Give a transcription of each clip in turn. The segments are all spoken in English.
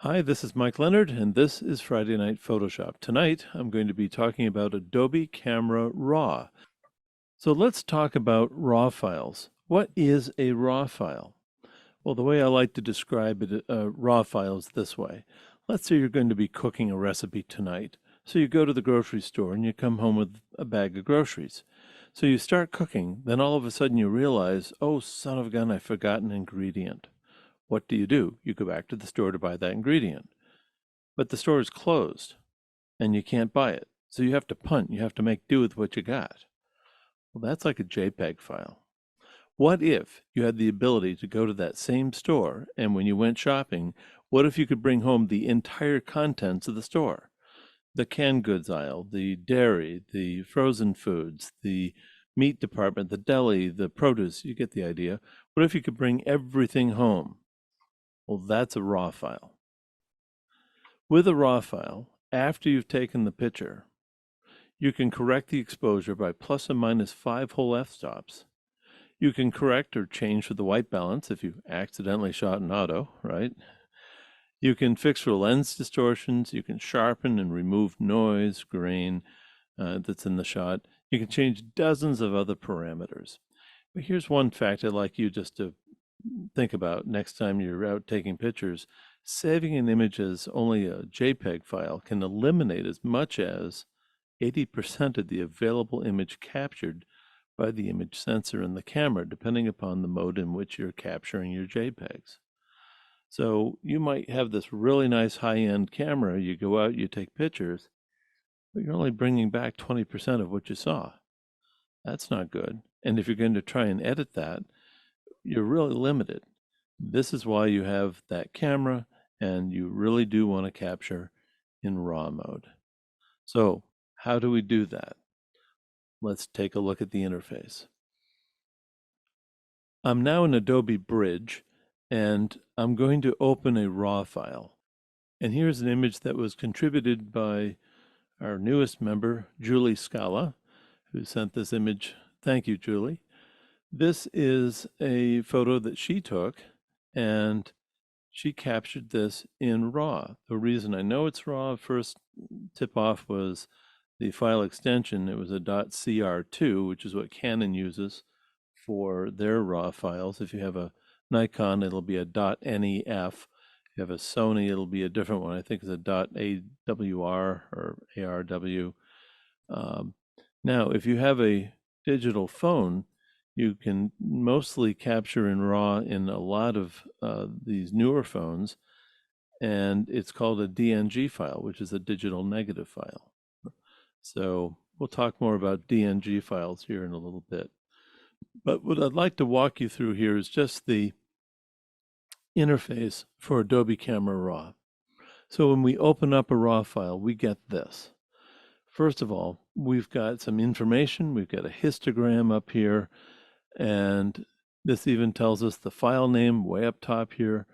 Hi, this is Mike Leonard, and this is Friday Night Photoshop. Tonight, I'm going to be talking about Adobe Camera Raw. So let's talk about RAW files. What is a RAW file? Well, the way I like to describe it, RAW file is this way. Let's say you're going to be cooking a recipe tonight. So you go to the grocery store and you come home with a bag of groceries. So you start cooking, then all of a sudden you realize, oh, son of a gun, I forgot an ingredient. What do? You go back to the store to buy that ingredient. But the store is closed and you can't buy it. So you have to punt, you have to make do with what you got. Well, that's like a JPEG file. What if you had the ability to go to that same store and when you went shopping, what if you could bring home the entire contents of the store? The canned goods aisle, the dairy, the frozen foods, the meat department, the deli, the produce, you get the idea. What if you could bring everything home? Well, that's a RAW file. With a RAW file, after you've taken the picture, you can correct the exposure by plus or minus 5 whole f-stops. You can correct or change for the white balance if you accidentally shot in auto, right? You can fix for lens distortions. You can sharpen and remove noise, grain that's in the shot. You can change dozens of other parameters. But here's one fact I'd like you just to think about next time you're out taking pictures. Saving an image as only a JPEG file can eliminate as much as 80% of the available image captured by the image sensor in the camera, depending upon the mode in which you're capturing your JPEGs. So you might have this really nice high-end camera, you go out, you take pictures, but you're only bringing back 20% of what you saw. That's not good. And if you're going to try and edit that, you're really limited. This is why you have that camera, and you really do want to capture in RAW mode. So how do we do that? Let's take a look at the interface. I'm now in Adobe Bridge, and I'm going to open a RAW file. And here's an image that was contributed by our newest member, Julie Scala, who sent this image. Thank you, Julie. This is a photo that she took, and she captured this in RAW. The reason I know it's RAW, first tip off was the file extension. It was a .cr2, which is what Canon uses for their RAW files. If you have a Nikon, it'll be a .nef. If you have a Sony, it'll be a different one. I think it's a .awr or ARW. Now, if you have a digital phone, you can mostly capture in RAW in a lot of these newer phones, and it's called a DNG file, which is a digital negative file. So we'll talk more about DNG files here in a little bit. But what I'd like to walk you through here is just the interface for Adobe Camera Raw. So when we open up a RAW file, we get this. First of all, we've got some information. We've got a histogram up here, and this even tells us the file name way up top here.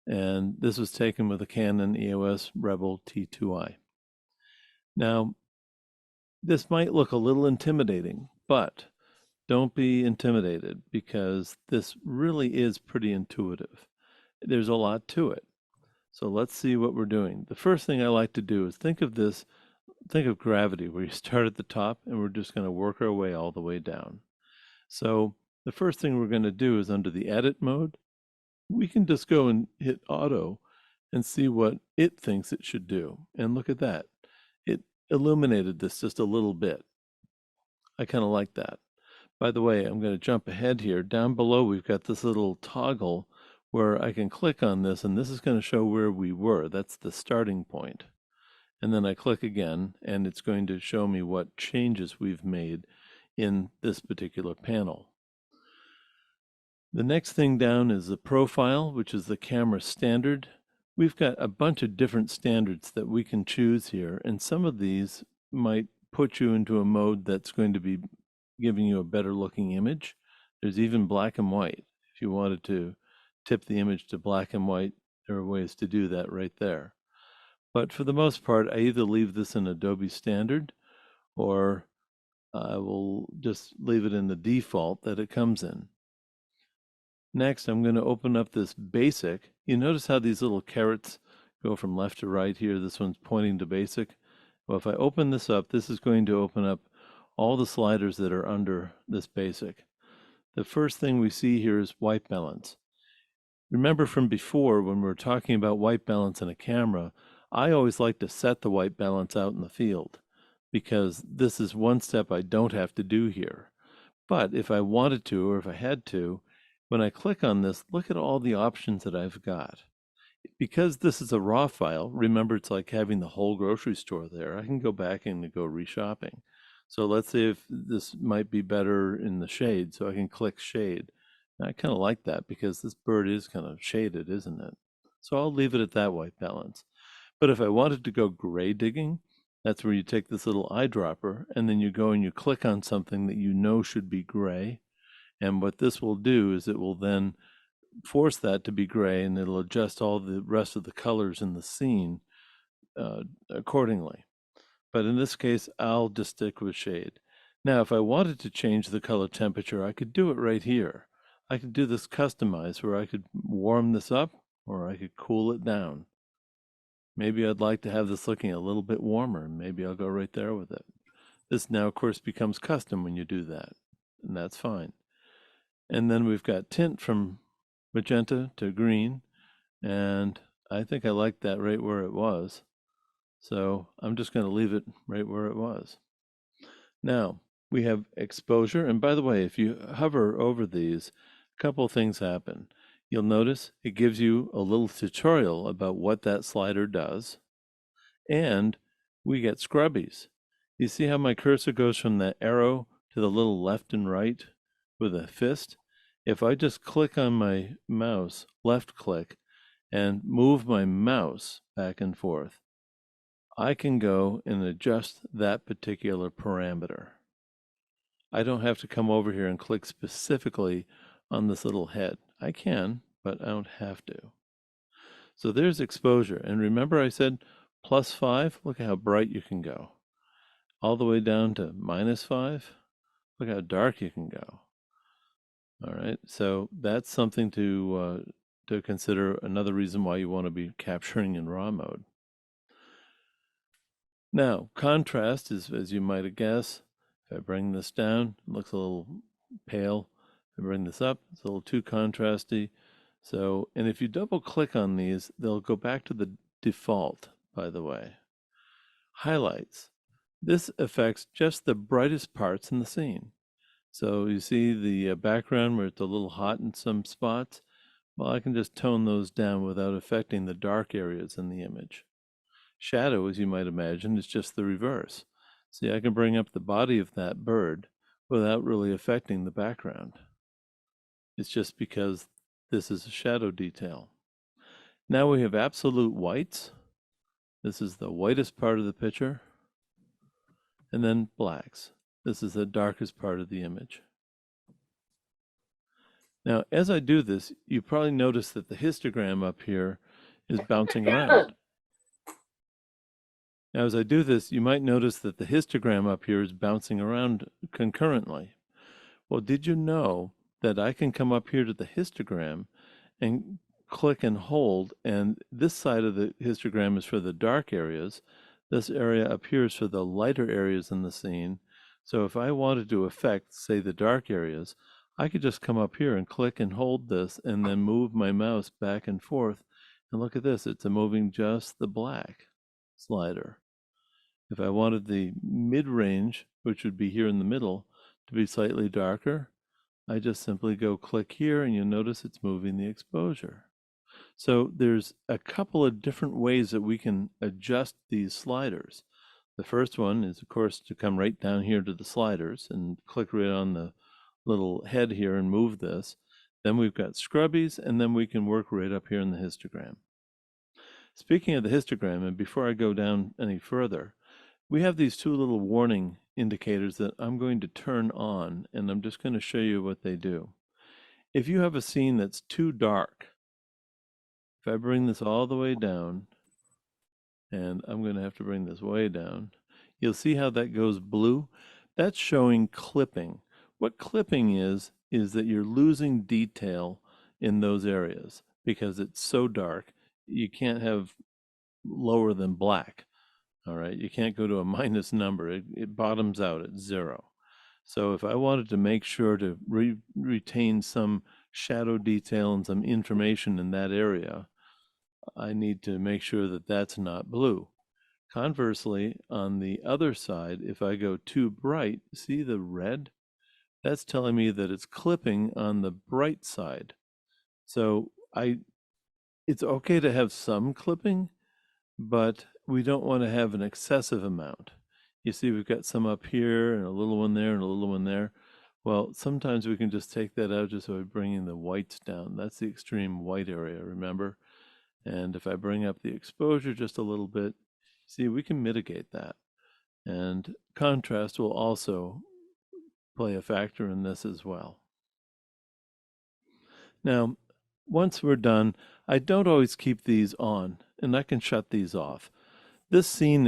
And this was taken with a Canon EOS Rebel T2i. Now, this might look a little intimidating, but don't be intimidated because this really is pretty intuitive. There's a lot to it. So let's see what we're doing. The first thing I like to do is think of gravity, where you start at the top and we're just going to work our way all the way down. So the first thing we're going to do is under the edit mode, we can just go and hit auto and see what it thinks it should do. And look at that. It illuminated this just a little bit. I kind of like that. By the way, I'm going to jump ahead here. Down below, we've got this little toggle where I can click on this, and this is going to show where we were. That's the starting point. And then I click again, and it's going to show me what changes we've made in this particular panel. The next thing down is the profile, which is the camera standard. We've got a bunch of different standards that we can choose here, and some of these might put you into a mode that's going to be giving you a better looking image. There's even black and white. If you wanted to tip the image to black and white, there are ways to do that right there. But for the most part, I either leave this in Adobe Standard or I will just leave it in the default that it comes in. Next, I'm going to open up this basic. You notice how these little carets go from left to right here. This one's pointing to basic. Well, if I open this up, this is going to open up all the sliders that are under this basic. The first thing we see here is white balance. Remember from before when we were talking about white balance in a camera, I always like to set the white balance out in the field because this is one step I don't have to do here. But if I wanted to, or if I had to, when I click on this, look at all the options that I've got. Because this is a raw file, remember it's like having the whole grocery store there. I can go back and go reshopping. So let's say if this might be better in the shade, so I can click shade. And I kind of like that because this bird is kind of shaded, isn't it? So I'll leave it at that white balance. But if I wanted to go gray digging, that's where you take this little eyedropper and then you go and you click on something that you know should be gray. And what this will do is it will then force that to be gray and it'll adjust all the rest of the colors in the scene accordingly. But in this case, I'll just stick with shade. Now, if I wanted to change the color temperature, I could do it right here. I could do this customize where I could warm this up or I could cool it down. Maybe I'd like to have this looking a little bit warmer, and maybe I'll go right there with it. This now, of course, becomes custom when you do that, and that's fine. And then we've got tint from magenta to green, and I think I like that right where it was. So I'm just going to leave it right where it was. Now, we have exposure, and by the way, if you hover over these, a couple of things happen. You'll notice it gives you a little tutorial about what that slider does, and we get scrubbies. You see how my cursor goes from the arrow to the little left and right with a fist? If I just click on my mouse, left click, and move my mouse back and forth, I can go and adjust that particular parameter. I don't have to come over here and click specifically on this little head. I can, but I don't have to. So there's exposure. And remember I said +5? Look at how bright you can go. All the way down to -5? Look how dark you can go. All right, so that's something to consider, another reason why you want to be capturing in RAW mode. Now, contrast is, as you might guess, if I bring this down, it looks a little pale. If I bring this up, it's a little too contrasty. So, and if you double click on these, they'll go back to the default, by the way. Highlights. This affects just the brightest parts in the scene. So you see the background where it's a little hot in some spots? Well, I can just tone those down without affecting the dark areas in the image. Shadow, as you might imagine, is just the reverse. See, I can bring up the body of that bird without really affecting the background. It's just because this is a shadow detail. Now we have absolute whites. This is the whitest part of the picture. And then blacks. This is the darkest part of the image. Now, as I do this, you probably notice that the histogram up here is bouncing around. Now, as I do this, you might notice that the histogram up here is bouncing around concurrently. Well, did you know that I can come up here to the histogram and click and hold, and this side of the histogram is for the dark areas. This area up here is for the lighter areas in the scene. So if I wanted to affect, say, the dark areas, I could just come up here and click and hold this and then move my mouse back and forth. And look at this, it's moving just the black slider. If I wanted the mid-range, which would be here in the middle, to be slightly darker, I just simply go click here and you'll notice it's moving the exposure. So there's a couple of different ways that we can adjust these sliders. The first one is, of course, to come right down here to the sliders and click right on the little head here and move this. Then we've got scrubbies, and then we can work right up here in the histogram. Speaking of the histogram, and before I go down any further, we have these two little warning indicators that I'm going to turn on, and I'm just going to show you what they do. If you have a scene that's too dark, if I bring this all the way down, and I'm going to have to bring this way down, you'll see how that goes blue. That's showing clipping. What clipping is that you're losing detail in those areas because it's so dark. You can't have lower than black. All right, you can't go to a minus number. It bottoms out at 0. So if I wanted to make sure to retain some shadow detail and some information in that area, I need to make sure that that's not blue. Conversely, on the other side, if I go too bright, see the red? That's telling me that it's clipping on the bright side. So it's okay to have some clipping, but we don't want to have an excessive amount. You see, we've got some up here and a little one there and a little one there. Well, sometimes we can just take that out just by bringing the whites down. That's the extreme white area, remember? And if I bring up the exposure just a little bit, see, we can mitigate that. And contrast will also play a factor in this as well. Now, once we're done, I don't always keep these on, and I can shut these off. This scene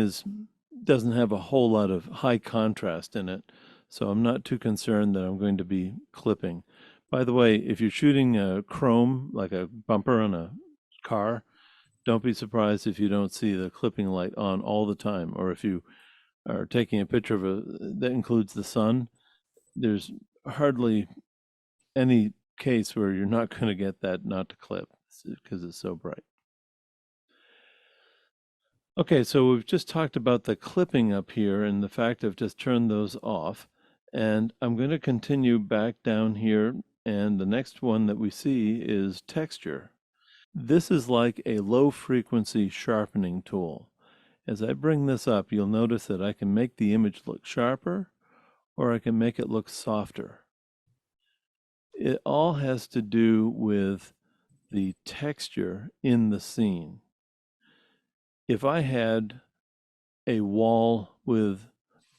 doesn't have a whole lot of high contrast in it, so I'm not too concerned that I'm going to be clipping. By the way, if you're shooting a chrome, like a bumper on a car, don't be surprised if you don't see the clipping light on all the time, or if you are taking a picture of that includes the sun, there's hardly any case where you're not going to get that not to clip because it's so bright. Okay, so we've just talked about the clipping up here and the fact I've just turned those off. And I'm going to continue back down here. And the next one that we see is texture. This is like a low frequency sharpening tool. As I bring this up, you'll notice that I can make the image look sharper or I can make it look softer. It all has to do with the texture in the scene. If I had a wall with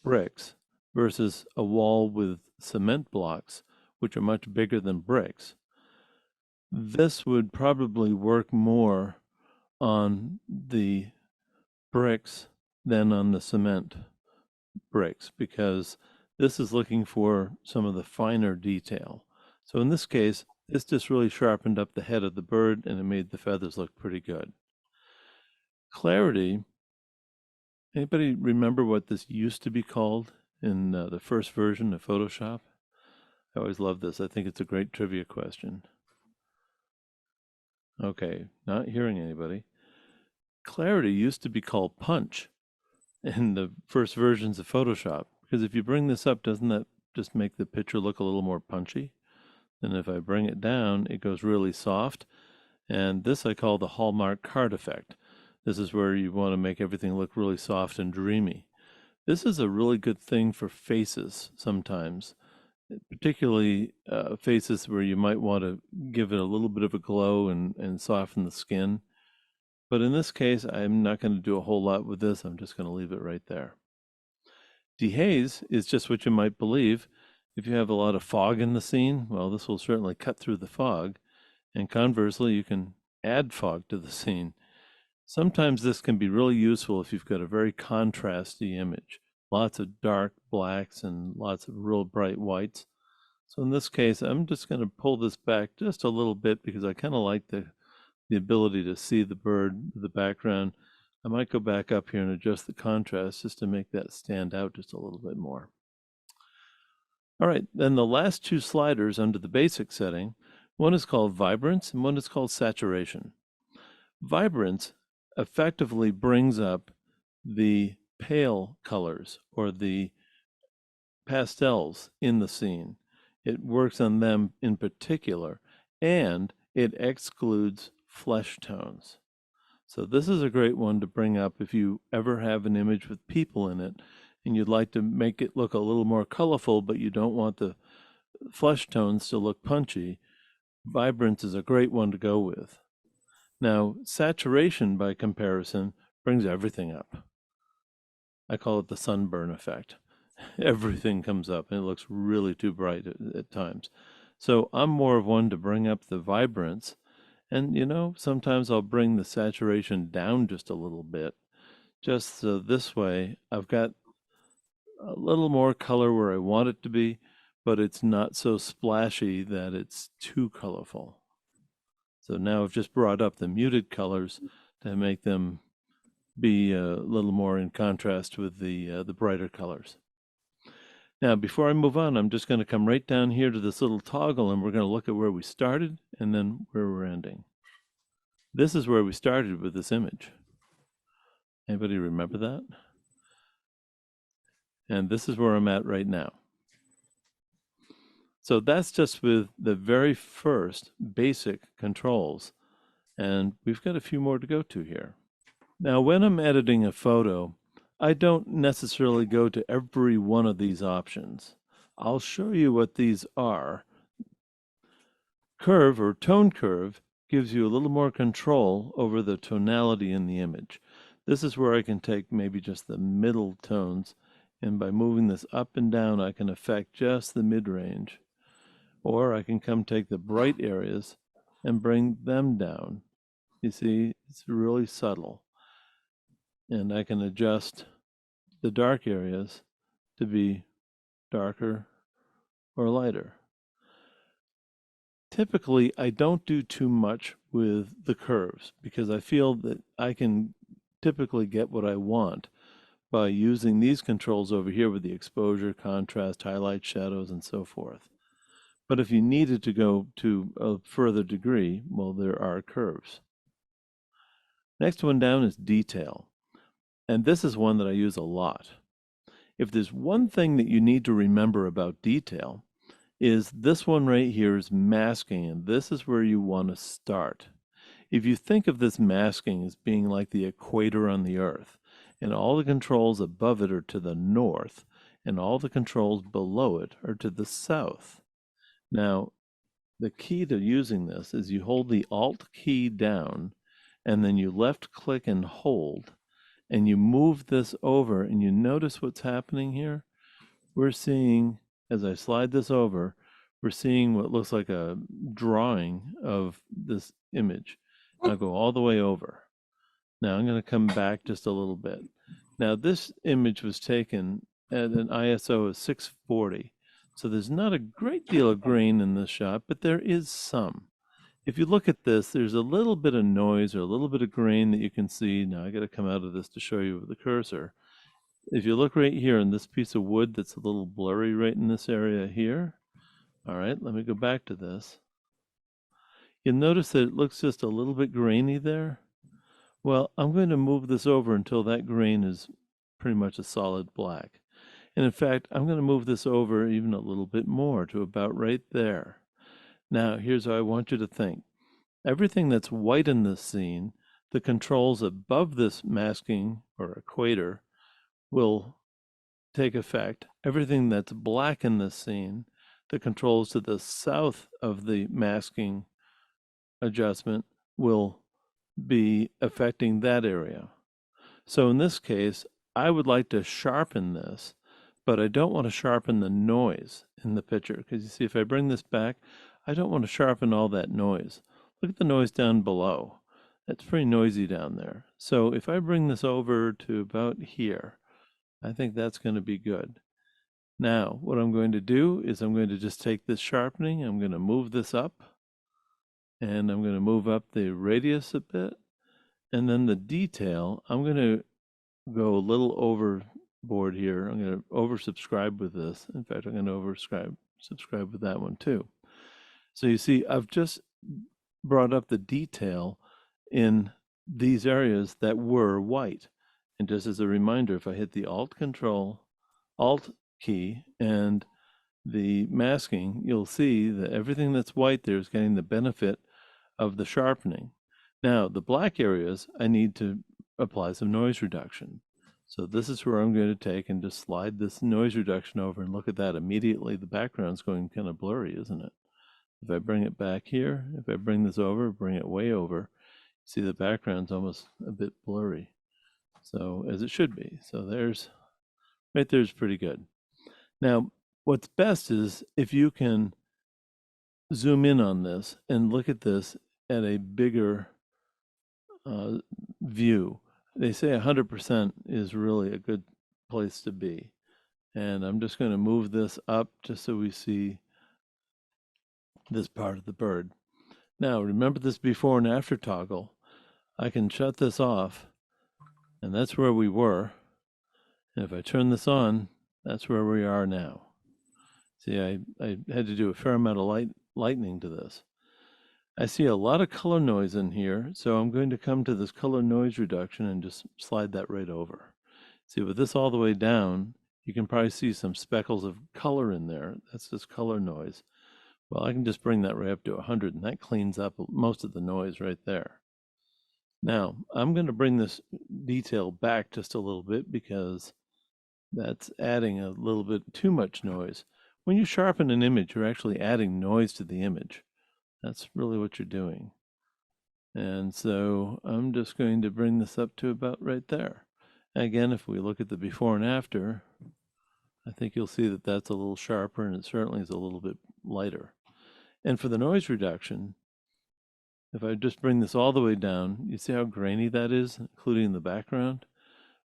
bricks versus a wall with cement blocks, which are much bigger than bricks, this would probably work more on the bricks than on the cement bricks because this is looking for some of the finer detail. So in this case, this just really sharpened up the head of the bird and it made the feathers look pretty good. Clarity, anybody remember what this used to be called in the first version of Photoshop? I always love this. I think it's a great trivia question. Okay, not hearing anybody. Clarity used to be called punch in the first versions of Photoshop, because if you bring this up, doesn't that just make the picture look a little more punchy? And if I bring it down, it goes really soft. And this I call the hallmark card effect. This is where you want to make everything look really soft and dreamy. This is a really good thing for faces sometimes, particularly faces where you might want to give it a little bit of a glow and soften the skin. But in this case, I'm not going to do a whole lot with this. I'm just going to leave it right there. Dehaze is just what you might believe. If you have a lot of fog in the scene, well, this will certainly cut through the fog. And conversely, you can add fog to the scene. Sometimes this can be really useful if you've got a very contrasty image. Lots of dark blacks and lots of real bright whites. So in this case, I'm just going to pull this back just a little bit because I kind of like the ability to see the bird, the background. I might go back up here and adjust the contrast just to make that stand out just a little bit more. All right, then the last two sliders under the basic setting, one is called vibrance and one is called saturation. Vibrance effectively brings up the pale colors or the pastels in the scene. It works on them in particular, and it excludes flesh tones. So this is a great one to bring up if you ever have an image with people in it and you'd like to make it look a little more colorful, but you don't want the flesh tones to look punchy. Vibrance is a great one to go with. Now, saturation, by comparison, brings everything up. I call it the sunburn effect. Everything comes up and it looks really too bright at times. So I'm more of one to bring up the vibrance. And, you know, sometimes I'll bring the saturation down just a little bit, just so this way I've got a little more color where I want it to be, but it's not so splashy that it's too colorful. So now I've just brought up the muted colors to make them be a little more in contrast with the brighter colors. Now, before I move on, I'm just going to come right down here to this little toggle, and we're going to look at where we started and then where we're ending. This is where we started with this image. Anybody remember that? And this is where I'm at right now. So that's just with the very first basic controls. And we've got a few more to go to here. Now, when I'm editing a photo, I don't necessarily go to every one of these options. I'll show you what these are. Curve or tone curve gives you a little more control over the tonality in the image. This is where I can take maybe just the middle tones, and by moving this up and down, I can affect just the mid-range. Or I can come take the bright areas and bring them down. You see, it's really subtle. And I can adjust the dark areas to be darker or lighter. Typically, I don't do too much with the curves because I feel that I can typically get what I want by using these controls over here with the exposure, contrast, highlight, shadows, and so forth. But if you needed to go to a further degree, well, there are curves. Next one down is detail. And this is one that I use a lot. If there's one thing that you need to remember about detail, is this one right here is masking, and this is where you want to start. If you think of this masking as being like the equator on the Earth, and all the controls above it are to the north, and all the controls below it are to the south. Now, the key to using this is you hold the Alt key down, and then you left click and hold, and you move this over, and you notice what's happening here? We're seeing, as I slide this over, we're seeing what looks like a drawing of this image. I'll go all the way over. Now I'm going to come back just a little bit. Now this image was taken at an ISO of 640. So there's not a great deal of grain in this shot, but there is some. If you look at this, there's a little bit of noise or a little bit of grain that you can see. Now I got to come out of this to show you with the cursor. If you look right here in this piece of wood that's a little blurry right in this area here. All right, let me go back to this. You'll notice that it looks just a little bit grainy there. Well, I'm going to move this over until that grain is pretty much a solid black. And in fact, I'm going to move this over even a little bit more to about right there. Now, here's how I want you to think. Everything that's white in this scene, the controls above this masking or equator will take effect. Everything that's black in this scene, the controls to the south of the masking adjustment will be affecting that area. So in this case, I would like to sharpen this, but I don't want to sharpen the noise in the picture, because you see, if I bring this back, I don't want to sharpen all that noise. Look at the noise down below. It's pretty noisy down there. So if I bring this over to about here, I think that's going to be good. Now, what I'm going to do is I'm going to just take this sharpening, I'm going to move this up, and I'm going to move up the radius a bit, and then the detail, I'm going to go a little overboard here. I'm going to oversubscribe with this. In fact, I'm going to subscribe with that one too. So you see, I've just brought up the detail in these areas that were white. And just as a reminder, if I hit the Alt key and the masking, you'll see that everything that's white there is getting the benefit of the sharpening. Now, the black areas, I need to apply some noise reduction. So this is where I'm going to take and just slide this noise reduction over, and look at that. Immediately the background's going kind of blurry, isn't it? If I bring it back here, if I bring this over, bring it way over, see the background's almost a bit blurry. So as it should be. So there's, right there's pretty good. Now, what's best is if you can zoom in on this and look at this at a bigger view. They say 100% is really a good place to be. And I'm just going to move this up just so we see this part of the bird. Now, remember this before and after toggle. I can shut this off, And that's where we were. And if I turn this on, that's where we are now. See, I had to do a fair amount of lightening to this. I see a lot of color noise in here, so I'm going to come to this color noise reduction and just slide that right over. See, with this all the way down, you can probably see some speckles of color in there. That's just color noise. Well, I can just bring that right up to 100, and that cleans up most of the noise right there. Now, I'm going to bring this detail back just a little bit because that's adding a little bit too much noise. When you sharpen an image, you're actually adding noise to the image. That's really what you're doing. And so I'm just going to bring this up to about right there. Again, if we look at the before and after, I think you'll see that that's a little sharper, and it certainly is a little bit lighter. And for the noise reduction, if I just bring this all the way down, you see how grainy that is, including the background?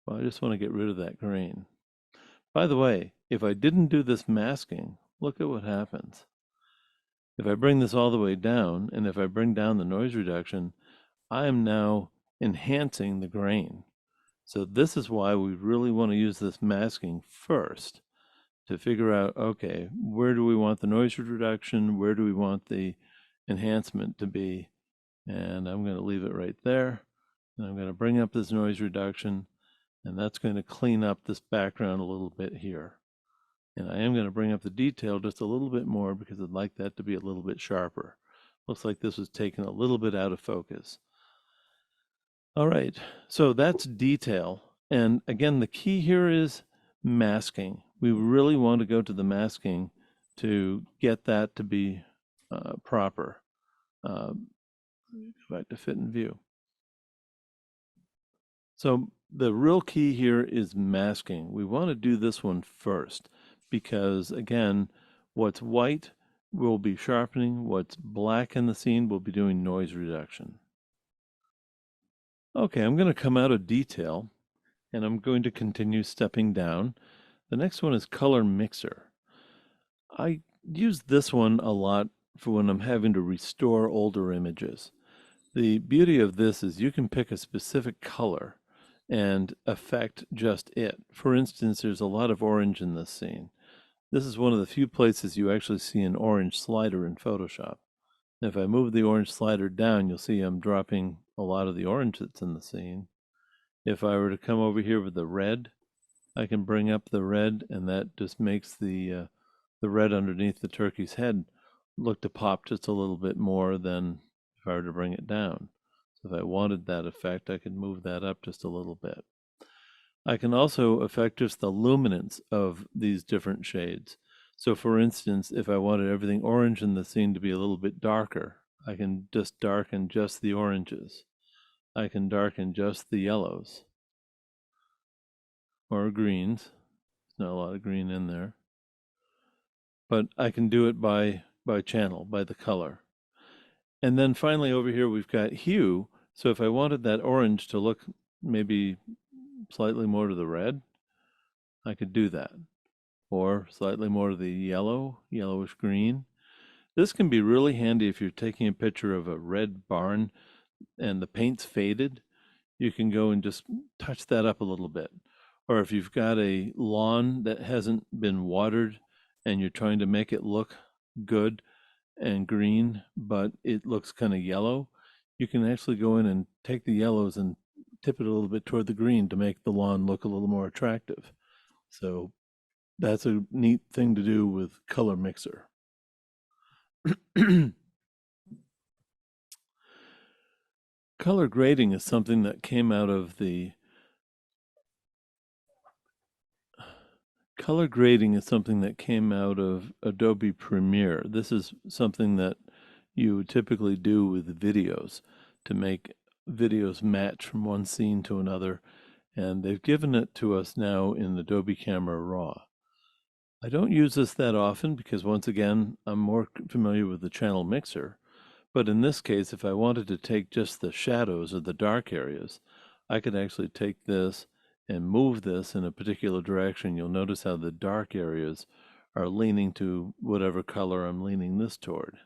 Well, I just want to get rid of that grain. By the way, if I didn't do this masking, look at what happens. If I bring this all the way down, and if I bring down the noise reduction, I am now enhancing the grain. So this is why we really want to use this masking first to figure out, okay, where do we want the noise reduction? Where do we want the enhancement to be? And I'm going to leave it right there. And I'm going to bring up this noise reduction, and that's going to clean up this background a little bit here. And I am going to bring up the detail just a little bit more because I'd like that to be a little bit sharper. Looks like this was taken a little bit out of focus. All right, so that's detail. And again, the key here is masking. We really want to go to the masking to get that to be proper. Go back to fit and view. So the real key here is masking. We want to do this one first because, again, what's white will be sharpening, what's black in the scene will be doing noise reduction. Okay, I'm going to come out of detail, and I'm going to continue stepping down. The next one is color mixer. I use this one a lot for when I'm having to restore older images. The beauty of this is you can pick a specific color and affect just it. For instance, there's a lot of orange in this scene. This is one of the few places you actually see an orange slider in Photoshop. If I move the orange slider down, you'll see I'm dropping a lot of the orange that's in the scene. If I were to come over here with the red, I can bring up the red, and that just makes the red underneath the turkey's head look to pop just a little bit more than if I were to bring it down. So if I wanted that effect, I could move that up just a little bit. I can also affect just the luminance of these different shades. So for instance, if I wanted everything orange in the scene to be a little bit darker, I can just darken just the oranges. I can darken just the yellows or greens. There's not a lot of green in there. But I can do it by channel, by the color. And then finally over here we've got hue. So if I wanted that orange to look maybe slightly more to the red, I could do that. Or slightly more to the yellowish green. This can be really handy if you're taking a picture of a red barn and the paint's faded. You can go and just touch that up a little bit. Or if you've got a lawn that hasn't been watered and you're trying to make it look good and green, but it looks kind of yellow, you can actually go in and take the yellows and tip it a little bit toward the green to make the lawn look a little more attractive. So that's a neat thing to do with color mixer. Color grading is something that came out of the Adobe Premiere. This is something that you typically do with videos to make videos match from one scene to another, and they've given it to us now in Adobe Camera Raw. I don't use this that often because, once again, I'm more familiar with the channel mixer. But in this case, if I wanted to take just the shadows or the dark areas, I could actually take this and move this in a particular direction. You'll notice how the dark areas are leaning to whatever color I'm leaning this toward.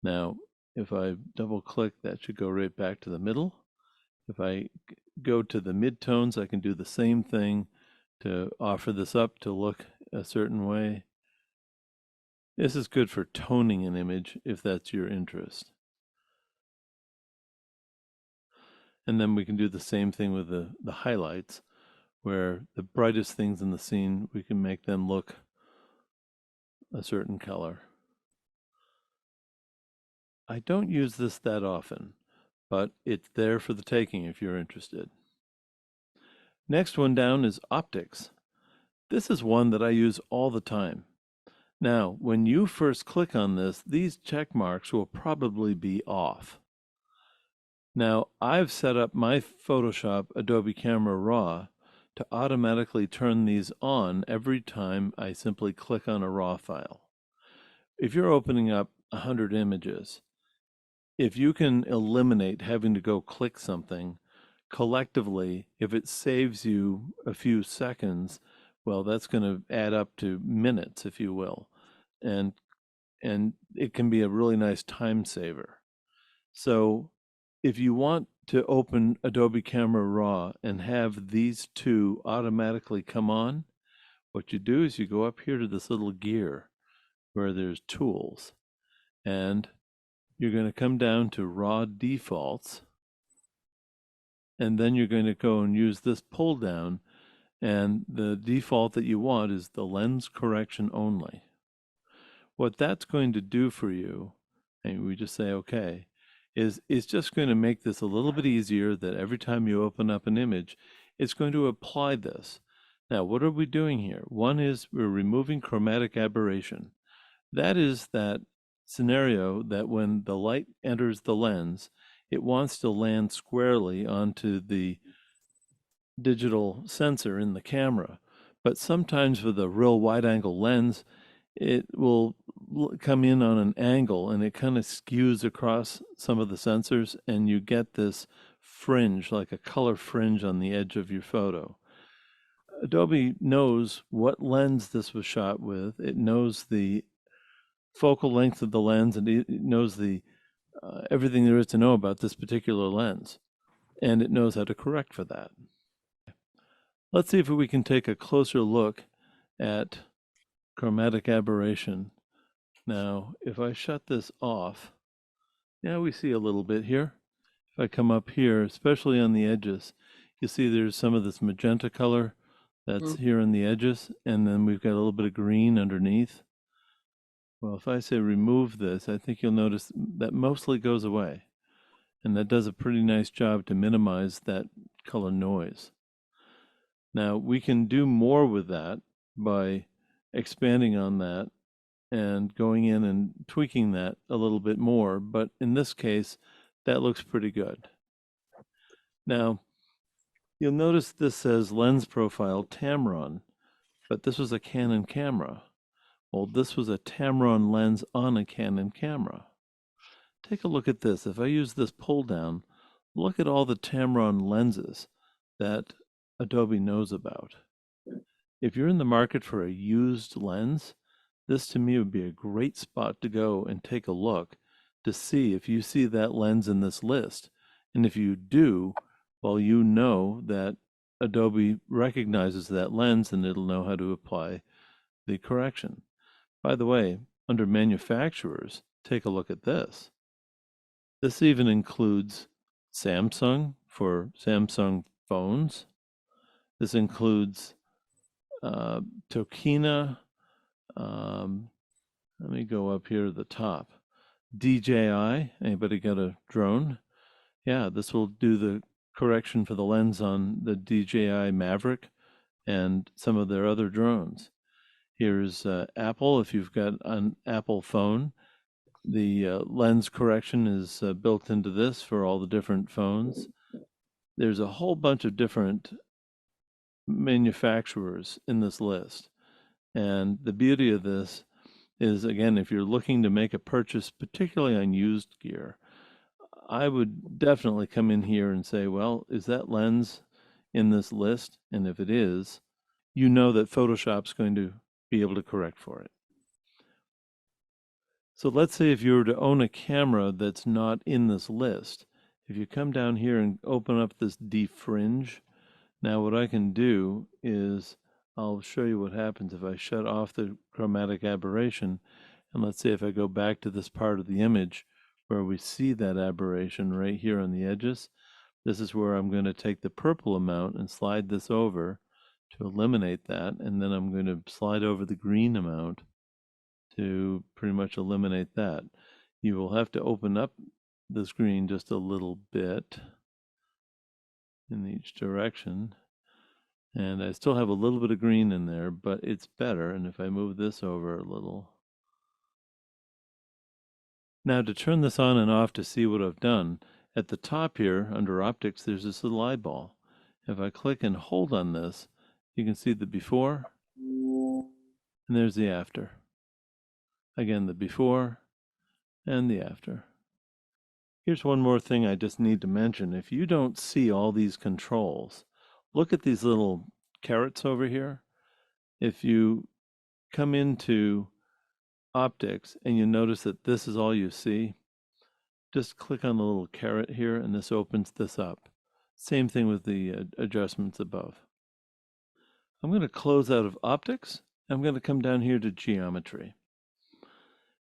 Now, if I double click, that should go right back to the middle. If I go to the midtones, I can do the same thing to offer this up to look a certain way. This is good for toning an image if that's your interest. And then we can do the same thing with the highlights, where the brightest things in the scene, we can make them look a certain color. I don't use this that often, but it's there for the taking if you're interested. Next one down is optics. This is one that I use all the time. Now, when you first click on this, these check marks will probably be off. Now, I've set up my Photoshop Adobe Camera Raw to automatically turn these on every time I simply click on a RAW file. If you're opening up 100 images, if you can eliminate having to go click something, collectively, if it saves you a few seconds, well, that's going to add up to minutes, if you will. And it can be a really nice time saver. So if you want to open Adobe Camera Raw and have these two automatically come on, what you do is you go up here to this little gear where there's tools, and you're going to come down to Raw Defaults, and then you're going to go and use this pull down, and the default that you want is the lens correction only. What that's going to do for you, and we just say okay, is it's just going to make this a little bit easier that every time you open up an image, it's going to apply this. Now, what are we doing here? One is we're removing chromatic aberration. That is that scenario that when the light enters the lens, it wants to land squarely onto the digital sensor in the camera. But sometimes with a real wide-angle lens, it will come in on an angle and it kind of skews across some of the sensors, and you get this fringe, like a color fringe on the edge of your photo. Adobe knows what lens this was shot with. It knows the focal length of the lens, and it knows the everything there is to know about this particular lens, and it knows how to correct for that. Let's see if we can take a closer look at chromatic aberration. Now, if I shut this off, now we see a little bit here. If I come up here, especially on the edges, you see there's some of this magenta color that's here on the edges, and then we've got a little bit of green underneath. Well, if I say remove this, I think you'll notice that mostly goes away, and that does a pretty nice job to minimize that color noise. Now, we can do more with that by expanding on that and going in and tweaking that a little bit more, but in this case, that looks pretty good. Now, you'll notice this says lens profile Tamron, but this was a Canon camera. Well, this was a Tamron lens on a Canon camera. Take a look at this. If I use this pull down, look at all the Tamron lenses that Adobe knows about. If you're in the market for a used lens, this to me would be a great spot to go and take a look to see if you see that lens in this list. And if you do, well, you know that Adobe recognizes that lens and it'll know how to apply the correction. By the way, under manufacturers, take a look at this. This even includes Samsung for Samsung phones. This includes Tokina. Let me go up here to the top. DJI, anybody got a drone? Yeah, this will do the correction for the lens on the DJI Maverick and some of their other drones. Here's Apple. If you've got an Apple phone, the lens correction is built into this for all the different phones. There's a whole bunch of different manufacturers in this list. And the beauty of this is, again, if you're looking to make a purchase, particularly on used gear, I would definitely come in here and say, well, is that lens in this list? And if it is, you know that Photoshop's going to be able to correct for it. So let's say if you were to own a camera that's not in this list, If you come down here and open up this defringe, now what I can do is I'll show you what happens if I shut off the chromatic aberration. And let's say if I go back to this part of the image where we see that aberration right here on the edges, this is where I'm going to take the purple amount and slide this over to eliminate that. And then I'm going to slide over the green amount to pretty much eliminate that. You will have to open up the screen just a little bit in each direction. And I still have a little bit of green in there, but it's better. And if I move this over a little. Now to turn this on and off to see what I've done, at the top here under optics, there's this little eyeball. If I click and hold on this, you can see the before, and there's the after. Again, the before and the after. Here's one more thing I just need to mention. If you don't see all these controls, look at these little carrots over here. If you come into optics and you notice that this is all you see, just click on the little caret here and this opens this up. Same thing with the adjustments above. I'm going to close out of optics. I'm going to come down here to geometry.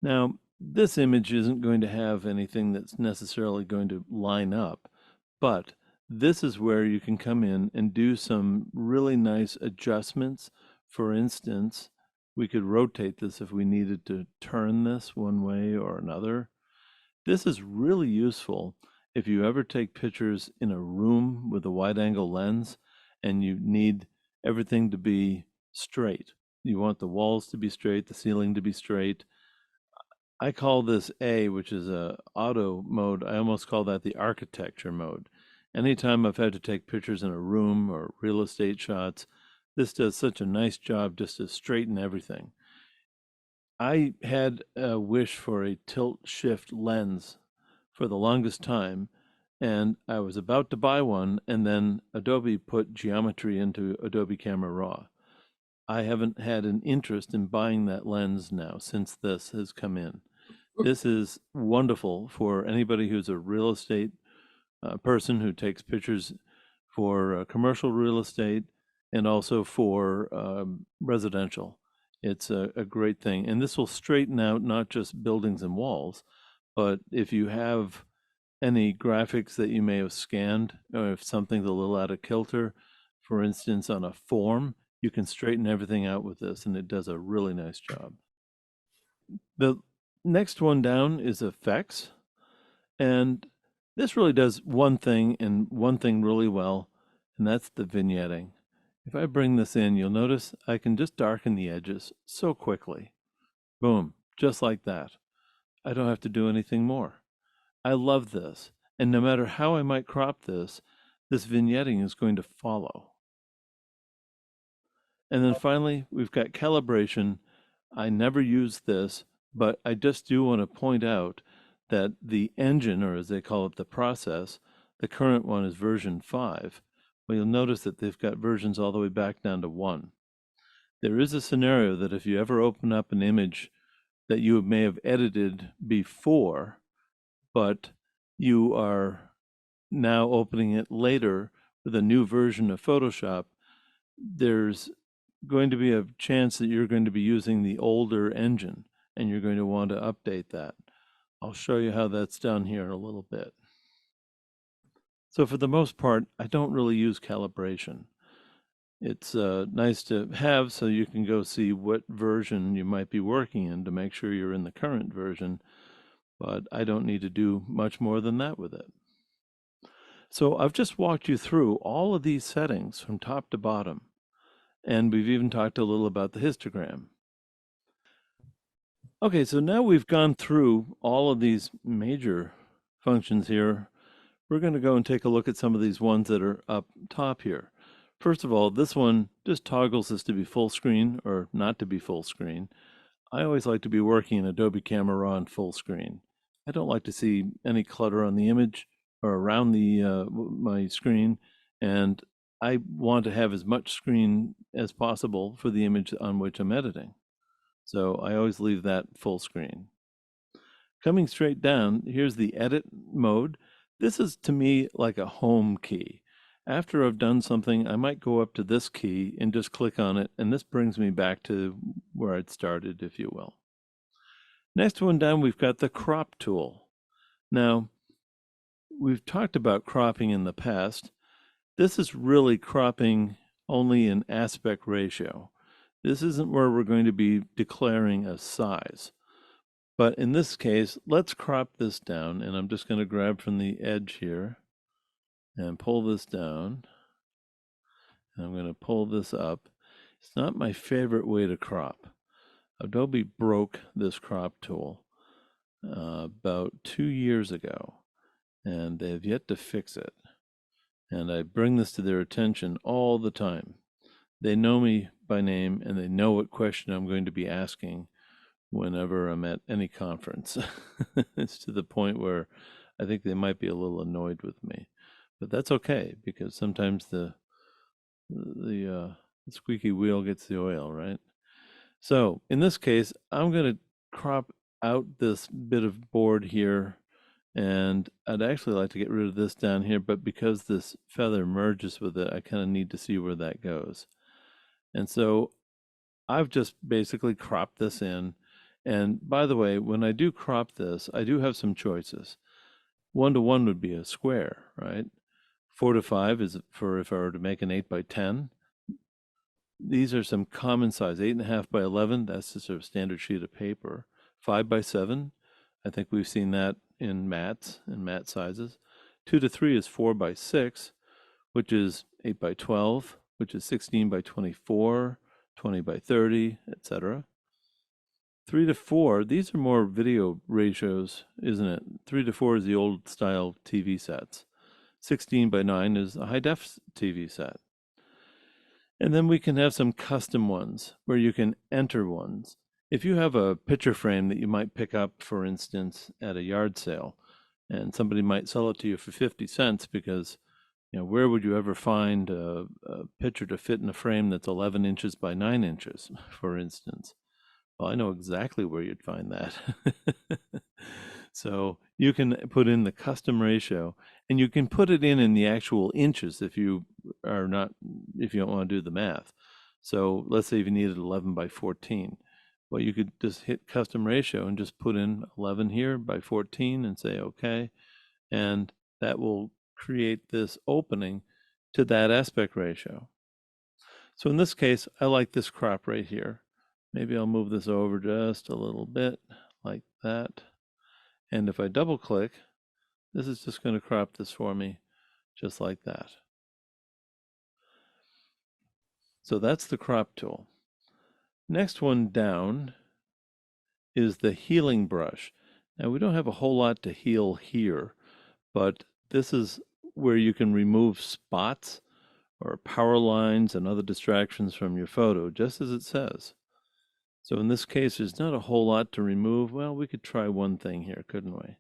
Now, this image isn't going to have anything that's necessarily going to line up, but this is where you can come in and do some really nice adjustments. For instance, we could rotate this if we needed to turn this one way or another. This is really useful if you ever take pictures in a room with a wide-angle lens and you need everything to be straight. You want the walls to be straight, the ceiling to be straight. I call this A, which is a auto mode. I almost call that the architecture mode. Anytime I've had to take pictures in a room or real estate shots, this does such a nice job just to straighten everything. I had a wish for a tilt shift lens for the longest time, and I was about to buy one, and then Adobe put geometry into Adobe Camera Raw. I haven't had an interest in buying that lens now since this has come in. This is wonderful for anybody who's a real estate person who takes pictures for commercial real estate and also for residential. It's a great thing. And this will straighten out not just buildings and walls, but if you have any graphics that you may have scanned, or if something's a little out of kilter, for instance, on a form, you can straighten everything out with this, and it does a really nice job. The next one down is effects, and this really does one thing and one thing really well, and that's the vignetting. If I bring this in, you'll notice I can just darken the edges so quickly. Boom, just like that. I don't have to do anything more. I love this, and no matter how I might crop this, this vignetting is going to follow. And then finally, we've got calibration. I never use this, but I just do want to point out that the engine, or as they call it, the process, the current one is version 5. Well, you'll notice that they've got versions all the way back down to 1. There is a scenario that if you ever open up an image that you may have edited before, but you are now opening it later with a new version of Photoshop, there's going to be a chance that you're going to be using the older engine, and you're going to want to update that. I'll show you how that's done here in a little bit. So for the most part, I don't really use calibration. It's nice to have so you can go see what version you might be working in to make sure you're in the current version, but I don't need to do much more than that with it. So I've just walked you through all of these settings from top to bottom, and we've even talked a little about the histogram. Okay, so now we've gone through all of these major functions here. We're going to go and take a look at some of these ones that are up top here. First of all, this one just toggles this to be full screen or not to be full screen. I always like to be working in Adobe Camera Raw in full screen. I don't like to see any clutter on the image or around the my screen, and I want to have as much screen as possible for the image on which I'm editing. So I always leave that full screen. Coming straight down, here's the edit mode. This is to me like a home key. After I've done something, I might go up to this key and just click on it, and this brings me back to where I'd started, if you will. Next one down, we've got the crop tool. Now, we've talked about cropping in the past. This is really cropping only in aspect ratio. This isn't where we're going to be declaring a size. But in this case, let's crop this down, and I'm just going to grab from the edge here and pull this down. And I'm going to pull this up. It's not my favorite way to crop. Adobe broke this crop tool about 2 years ago, and they have yet to fix it. And I bring this to their attention all the time. They know me by name, and they know what question I'm going to be asking whenever I'm at any conference. It's to the point where I think they might be a little annoyed with me. But that's okay, because sometimes the squeaky wheel gets the oil, right? So in this case, I'm going to crop out this bit of board here, and I'd actually like to get rid of this down here, but because this feather merges with it, I kind of need to see where that goes. And so I've just basically cropped this in. And by the way, when I do crop this, I do have some choices. 1 to 1 would be a square, right? 4 to 5 is for if I were to make an 8 by 10. These are some common size, 8.5 by 11. That's just a standard sheet of paper. 5 by 7. I think we've seen that in mats and mat sizes. 2 to 3 is 4 by 6, which is 8 by 12, which is 16 by 24, 20 by 30, etc. 3 to 4, these are more video ratios, isn't it? 3 to 4 is the old style TV sets. 16 by 9 is a high def TV set. And then we can have some custom ones where you can enter ones. If you have a picture frame that you might pick up, for instance, at a yard sale, and somebody might sell it to you for 50 cents because, where would you ever find a picture to fit in a frame that's 11 inches by 9 inches, for instance? Well, I know exactly where you'd find that. So you can put in the custom ratio, and you can put it in the actual inches if you don't want to do the math. So let's say if you needed 11 by 14. Well, you could just hit custom ratio and just put in 11 here by 14 and say okay, and that will create this opening to that aspect ratio. So in this case, I like this crop right here. Maybe I'll move this over just a little bit like that. And if I double click, this is just going to crop this for me just like that. So that's the crop tool. Next one down is the healing brush. Now we don't have a whole lot to heal here, but this is where you can remove spots or power lines and other distractions from your photo, just as it says. So in this case, there's not a whole lot to remove. Well, we could try one thing here, couldn't we?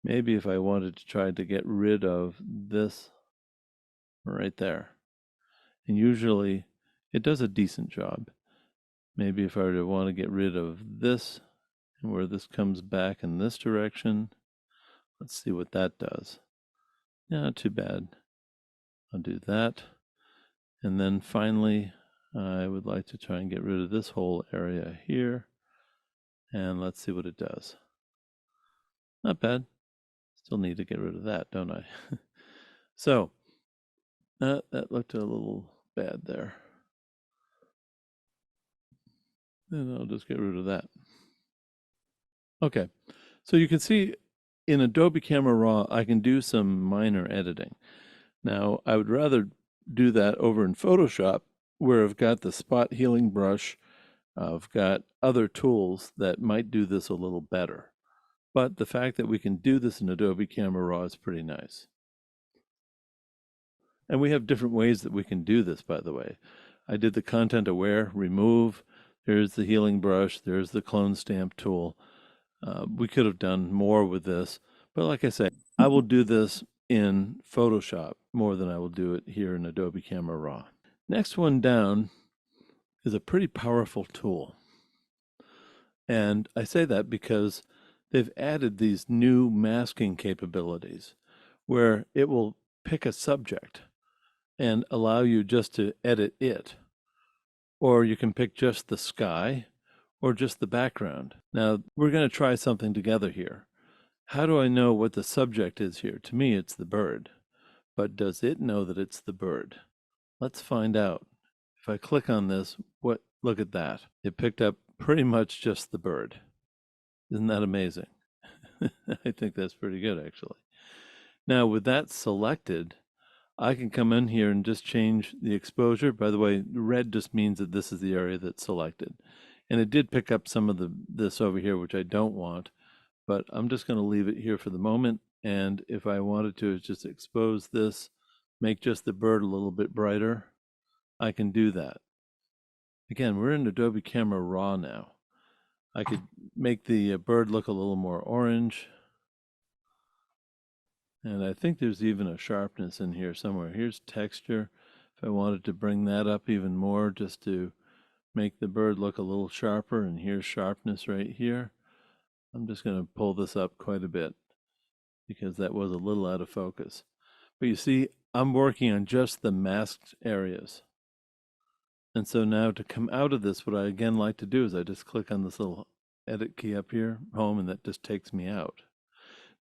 Maybe if I wanted to try to get rid of this right there. And usually it does a decent job. Maybe if I were to want to get rid of this and where this comes back in this direction, let's see what that does. Yeah, not too bad. I'll do that. And then finally, I would like to try and get rid of this whole area here. And let's see what it does. Not bad. Still need to get rid of that, don't I? So, that looked a little bad there. And I'll just get rid of that. Okay, so you can see in Adobe Camera Raw, I can do some minor editing. Now, I would rather do that over in Photoshop, where I've got the spot healing brush. I've got other tools that might do this a little better. But the fact that we can do this in Adobe Camera Raw is pretty nice. And we have different ways that we can do this, by the way. I did the content aware, remove, there's the healing brush, there's the clone stamp tool. We could have done more with this, but like I say, I will do this in Photoshop more than I will do it here in Adobe Camera Raw. Next one down is a pretty powerful tool. And I say that because they've added these new masking capabilities where it will pick a subject and allow you just to edit it. Or you can pick just the sky or just the background. Now, we're going to try something together here. How do I know what the subject is here? To me, it's the bird. But does it know that it's the bird? Let's find out. If I click on this, look at that. It picked up pretty much just the bird. Isn't that amazing? I think that's pretty good, actually. Now, with that selected, I can come in here and just change the exposure. By the way, red just means that this is the area that's selected. And it did pick up some of this over here, which I don't want, but I'm just going to leave it here for the moment. And if I wanted to just expose this, make just the bird a little bit brighter, I can do that. Again, we're in Adobe Camera Raw now. I could make the bird look a little more orange. And I think there's even a sharpness in here somewhere. Here's texture. If I wanted to bring that up even more just to make the bird look a little sharper, and here's sharpness right here. I'm just going to pull this up quite a bit because that was a little out of focus. But you see, I'm working on just the masked areas. And so now to come out of this, what I again like to do is I just click on this little edit key up here, home, and that just takes me out.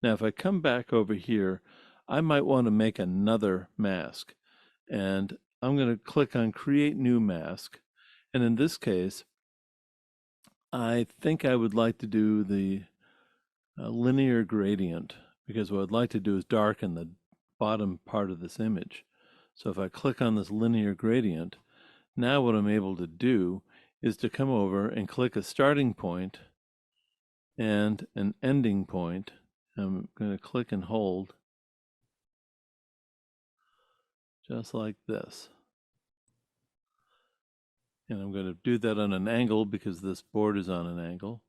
Now, if I come back over here, I might want to make another mask. And I'm going to click on Create New Mask. And in this case, I think I would like to do the linear gradient, because what I'd like to do is darken the bottom part of this image. So if I click on this linear gradient, now what I'm able to do is to come over and click a starting point and an ending point. I'm going to click and hold just like this. And I'm going to do that on an angle because this board is on an angle.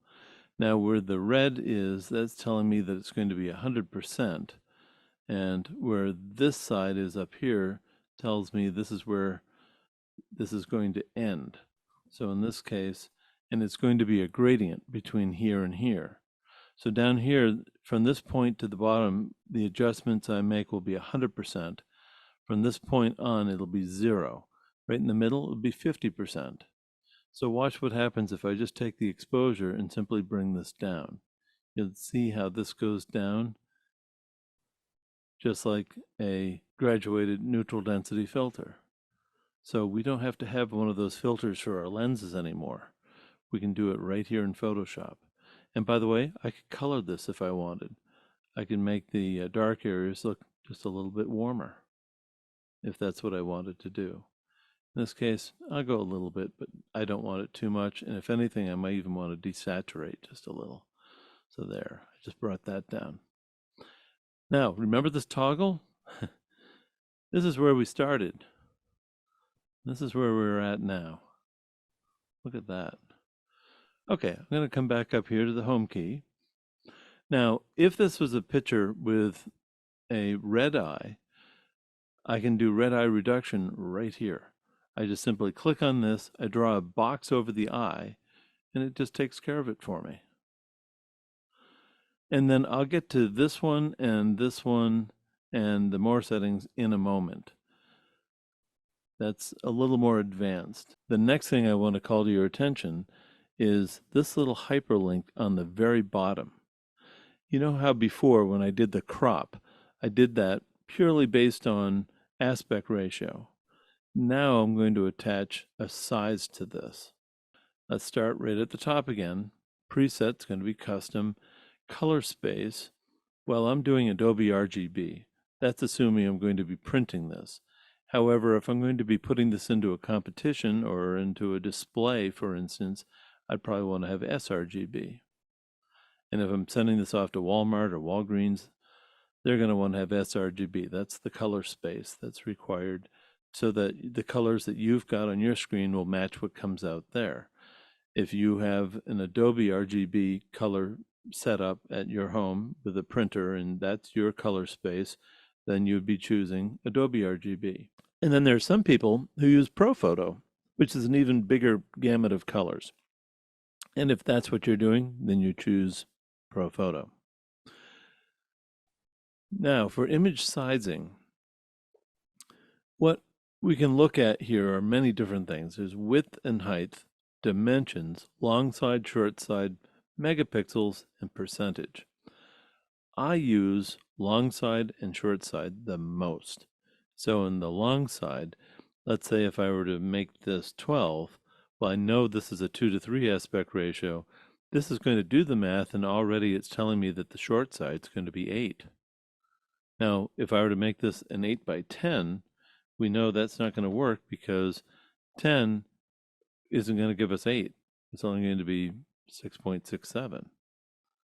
Now where the red is, that's telling me that it's going to be 100%. And where this side is up here tells me this is where this is going to end. So in this case, and it's going to be a gradient between here and here. So down here, from this point to the bottom, the adjustments I make will be 100%. From this point on, it'll be 0. Right in the middle, it'll be 50%. So watch what happens if I just take the exposure and simply bring this down. You'll see how this goes down, just like a graduated neutral density filter. So we don't have to have one of those filters for our lenses anymore. We can do it right here in Photoshop. And by the way, I could color this if I wanted. I can make the dark areas look just a little bit warmer, if that's what I wanted to do. In this case, I'll go a little bit, but I don't want it too much. And if anything, I might even want to desaturate just a little. So there, I just brought that down. Now, remember this toggle? This is where we started. This is where we're at now. Look at that. Okay, I'm going to come back up here to the home key. Now, if this was a picture with a red eye, I can do red eye reduction right here. I just simply click on this, I draw a box over the eye, and it just takes care of it for me. And then I'll get to this one and the more settings in a moment. That's a little more advanced. The next thing I want to call to your attention is this little hyperlink on the very bottom. You know how before when I did the crop, I did that purely based on aspect ratio. Now I'm going to attach a size to this. Let's start right at the top again. Preset's going to be custom. Color space, well, I'm doing Adobe RGB. That's assuming I'm going to be printing this. However, if I'm going to be putting this into a competition or into a display, for instance, I'd probably want to have sRGB. And if I'm sending this off to Walmart or Walgreens, they're going to want to have sRGB. That's the color space that's required so that the colors that you've got on your screen will match what comes out there. If you have an Adobe RGB color set up at your home with a printer and that's your color space, then you'd be choosing Adobe RGB. And then there's some people who use ProPhoto, which is an even bigger gamut of colors. And if that's what you're doing, then you choose ProPhoto. Now, for image sizing, what we can look at here are many different things. There's width and height, dimensions, long side, short side, megapixels, and percentage. I use long side and short side the most. So in the long side, let's say if I were to make this 12, well, I know this is a 2 to 3 aspect ratio. This is going to do the math, and already it's telling me that the short side is going to be 8. Now, if I were to make this an 8 by 10, we know that's not going to work because 10 isn't going to give us 8. It's only going to be 6.67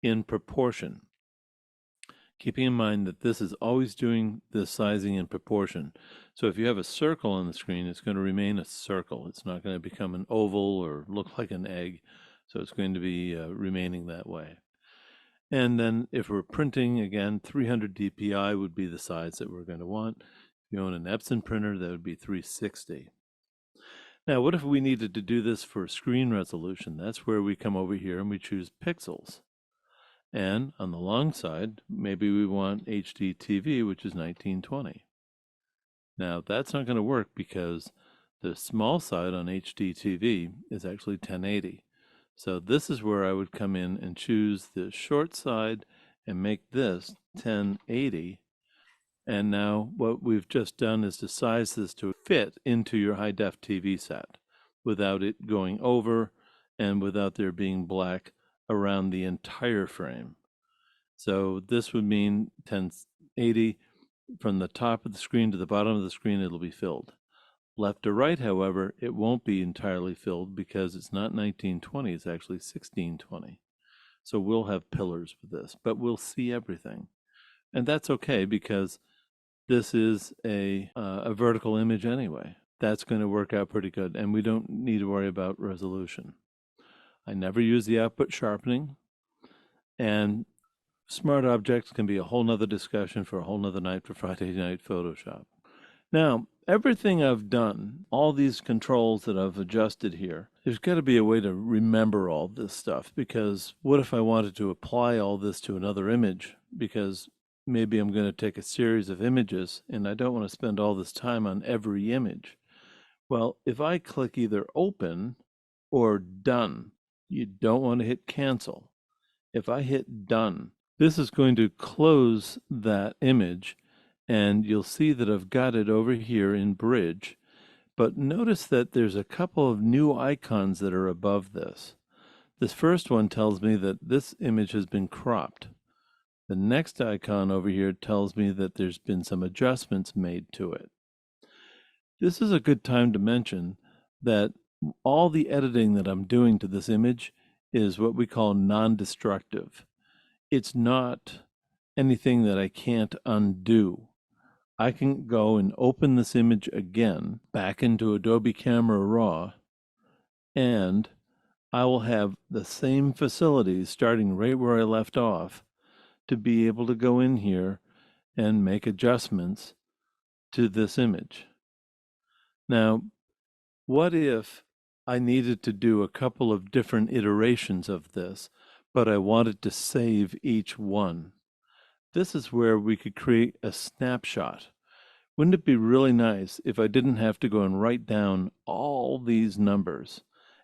in proportion. Keeping in mind that this is always doing the sizing in proportion. So if you have a circle on the screen, it's going to remain a circle. It's not going to become an oval or look like an egg. So it's going to be remaining that way. And then if we're printing, again, 300 dpi would be the size that we're going to want. If you own an Epson printer, that would be 360. Now, what if we needed to do this for screen resolution? That's where we come over here and we choose pixels. And on the long side, maybe we want HD TV, which is 1920. Now, that's not going to work because the small side on HD TV is actually 1080. So this is where I would come in and choose the short side and make this 1080. And now what we've just done is to size this to fit into your high-def TV set without it going over and without there being black around the entire frame. So this would mean 1080 from the top of the screen to the bottom of the screen, it'll be filled. Left to right, however, it won't be entirely filled because it's not 1920, it's actually 1620. So we'll have pillars with this, but we'll see everything. And that's okay because this is a vertical image anyway. That's going to work out pretty good, and we don't need to worry about resolution. I never use the output sharpening, and smart objects can be a whole nother discussion for a whole nother night for Friday Night Photoshop. Now, everything I've done, all these controls that I've adjusted here, there's got to be a way to remember all this stuff, because what if I wanted to apply all this to another image? Because maybe I'm going to take a series of images and I don't want to spend all this time on every image. Well, if I click either open or done, you don't want to hit cancel. If I hit done, this is going to close that image, and you'll see that I've got it over here in Bridge. But notice that there's a couple of new icons that are above this. This first one tells me that this image has been cropped. The next icon over here tells me that there's been some adjustments made to it. This is a good time to mention that all the editing that I'm doing to this image is what we call non-destructive. It's not anything that I can't undo. I can go and open this image again back into Adobe Camera Raw, and I will have the same facilities starting right where I left off to be able to go in here and make adjustments to this image. Now, what if I needed to do a couple of different iterations of this, but I wanted to save each one? This is where we could create a snapshot. Wouldn't it be really nice if I didn't have to go and write down all these numbers,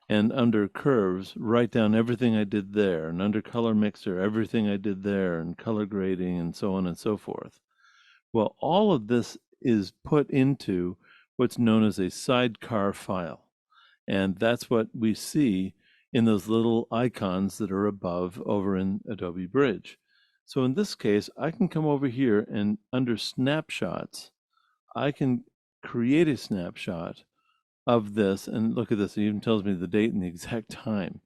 and under curves, write down everything I did there, and under color mixer, everything I did there, and color grading, and so on and so forth? Well, all of this is put into what's known as a sidecar file. And that's what we see in those little icons that are above over in Adobe Bridge. So in this case, I can come over here and under snapshots, I can create a snapshot of this. And look at this, it even tells me the date and the exact time.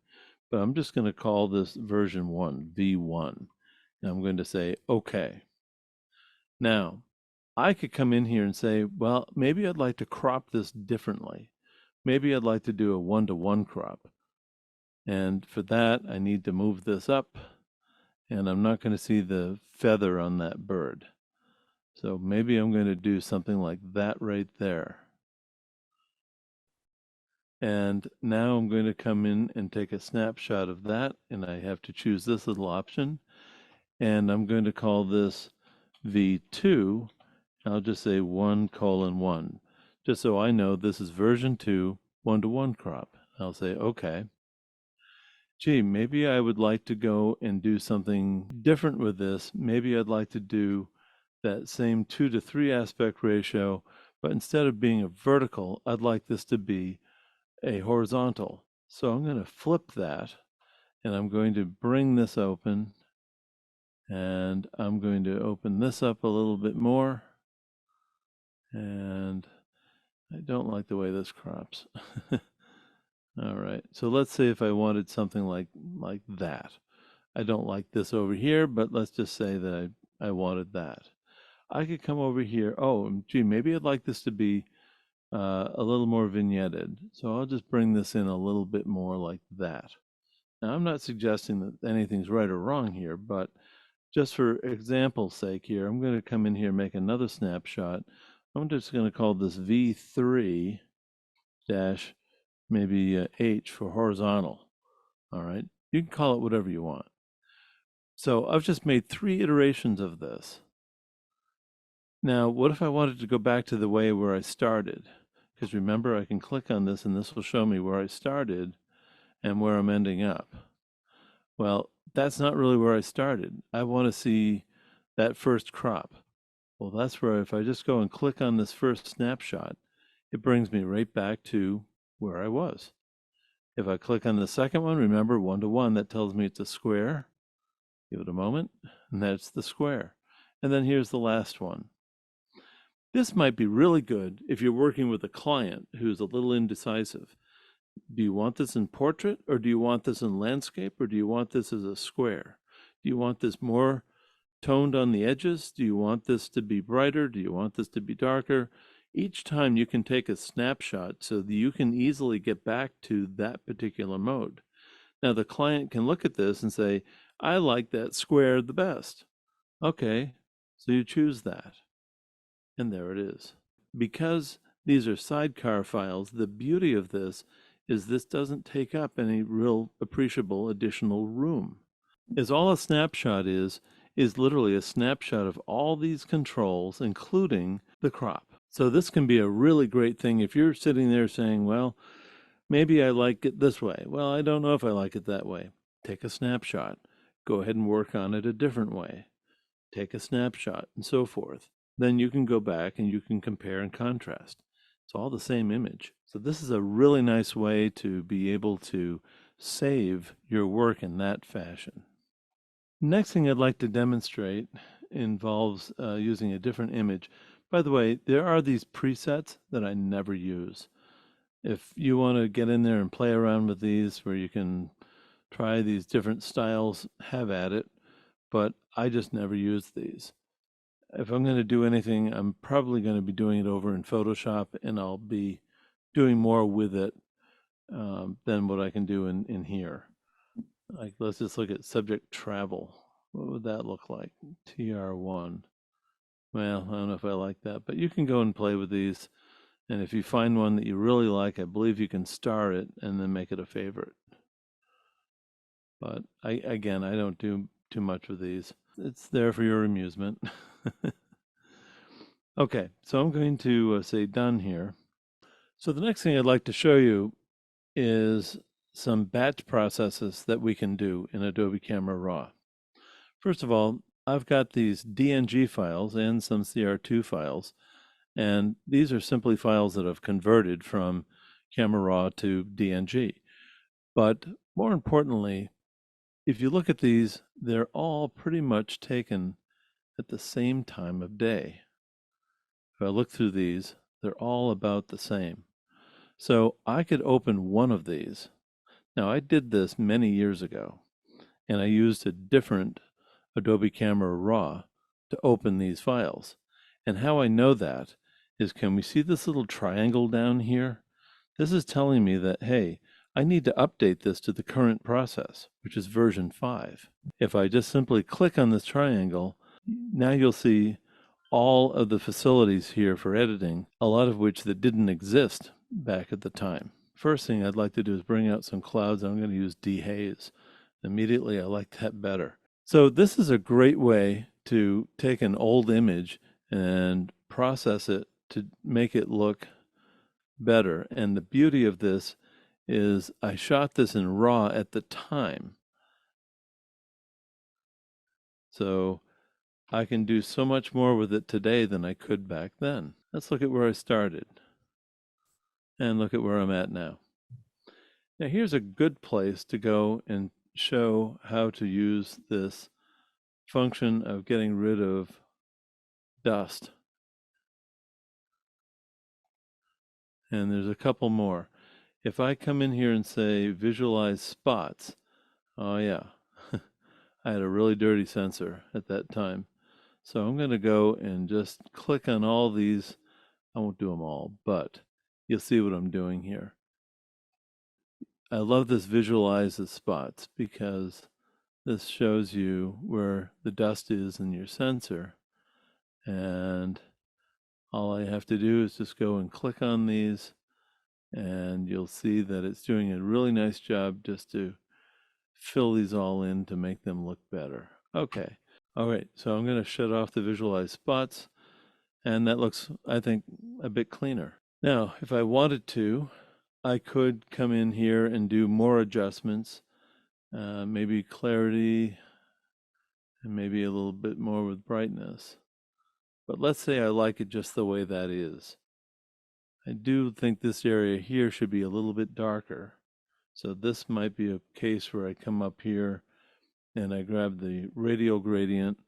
But I'm just going to call this version 1, V1. And I'm going to say, OK. Now, I could come in here and say, well, maybe I'd like to crop this differently. Maybe I'd like to do a 1-to-1 crop. And for that, I need to move this up, and I'm not going to see the feather on that bird. So maybe I'm going to do something like that right there. And now I'm going to come in and take a snapshot of that, and I have to choose this little option. And I'm going to call this V2, I'll just say 1:1, just so I know this is version 2, 1:1 crop. I'll say OK. Gee, maybe I would like to go and do something different with this. Maybe I'd like to do that same 2:3 aspect ratio, but instead of being a vertical, I'd like this to be a horizontal. So I'm going to flip that, and I'm going to bring this open, and I'm going to open this up a little bit more, and I don't like the way this crops. All right, so let's say if I wanted something like that. I don't like this over here, but let's just say that I wanted that. I could come over here. Oh, gee, maybe I'd like this to be a little more vignetted. So I'll just bring this in a little bit more like that. Now, I'm not suggesting that anything's right or wrong here, but just for example's sake here, I'm going to come in here and make another snapshot. I'm just going to call this V3 dash maybe H for horizontal. All right, you can call it whatever you want. So I've just made 3 iterations of this. Now, what if I wanted to go back to the way where I started? Because remember, I can click on this and this will show me where I started and where I'm ending up. Well, that's not really where I started. I want to see that first crop. Well, that's where if I just go and click on this first snapshot, it brings me right back to where I was. If I click on the second one, remember 1:1, that tells me it's a square. Give it a moment, and that's the square. And then here's the last one. This might be really good if you're working with a client who's a little indecisive. Do you want this in portrait, or do you want this in landscape, or do you want this as a square? Do you want this more toned on the edges? Do you want this to be brighter? Do you want this to be darker? Each time you can take a snapshot so that you can easily get back to that particular mode. Now the client can look at this and say, I like that square the best. Okay, so you choose that. And there it is. Because these are sidecar files, the beauty of this is this doesn't take up any real appreciable additional room. As all a snapshot is literally a snapshot of all these controls, including the crop. So this can be a really great thing if you're sitting there saying, well, maybe I like it this way. Well, I don't know if I like it that way. Take a snapshot. Go ahead and work on it a different way. Take a snapshot and so forth. Then you can go back and you can compare and contrast. It's all the same image. So this is a really nice way to be able to save your work in that fashion. Next thing I'd like to demonstrate involves using a different image. By the way, there are these presets that I never use. If you want to get in there and play around with these where you can try these different styles, have at it, but I just never use these. If I'm going to do anything, I'm probably going to be doing it over in Photoshop, and I'll be doing more with it than what I can do in here. Like, let's just look at subject travel. What would that look like? TR1. Well, I don't know if I like that, but you can go and play with these. And if you find one that you really like, I believe you can star it and then make it a favorite. But again, I don't do too much with these. It's there for your amusement. Okay, so I'm going to say done here. So the next thing I'd like to show you is some batch processes that we can do in Adobe Camera Raw. First of all, I've got these DNG files and some CR2 files, and these are simply files that I've converted from Camera Raw to DNG. But more importantly, if you look at these, they're all pretty much taken at the same time of day. If I look through these, they're all about the same. So I could open one of these. Now, I did this many years ago, and I used a different Adobe Camera Raw to open these files. And how I know that is, can we see this little triangle down here? This is telling me that, hey, I need to update this to the current process, which is version 5. If I just simply click on this triangle, now you'll see all of the facilities here for editing, a lot of which that didn't exist back at the time. First thing I'd like to do is bring out some clouds. I'm going to use dehaze. Immediately, I like that better. So this is a great way to take an old image and process it to make it look better. And the beauty of this is I shot this in RAW at the time. So I can do so much more with it today than I could back then. Let's look at where I started and look at where I'm at now. Now here's a good place to go and show how to use this function of getting rid of dust. And there's a couple more. If I come in here and say visualize spots, oh yeah, I had a really dirty sensor at that time. So I'm going to go and just click on all these. I won't do them all, but you'll see what I'm doing here. I love this visualize the spots because this shows you where the dust is in your sensor. And all I have to do is just go and click on these, and you'll see that it's doing a really nice job just to fill these all in to make them look better. Okay. All right. So I'm going to shut off the visualize spots, and that looks, I think, a bit cleaner. Now, if I wanted to, I could come in here and do more adjustments, maybe clarity, and maybe a little bit more with brightness. But let's say I like it just the way that is. I do think this area here should be a little bit darker. So this might be a case where I come up here and I grab the radial gradient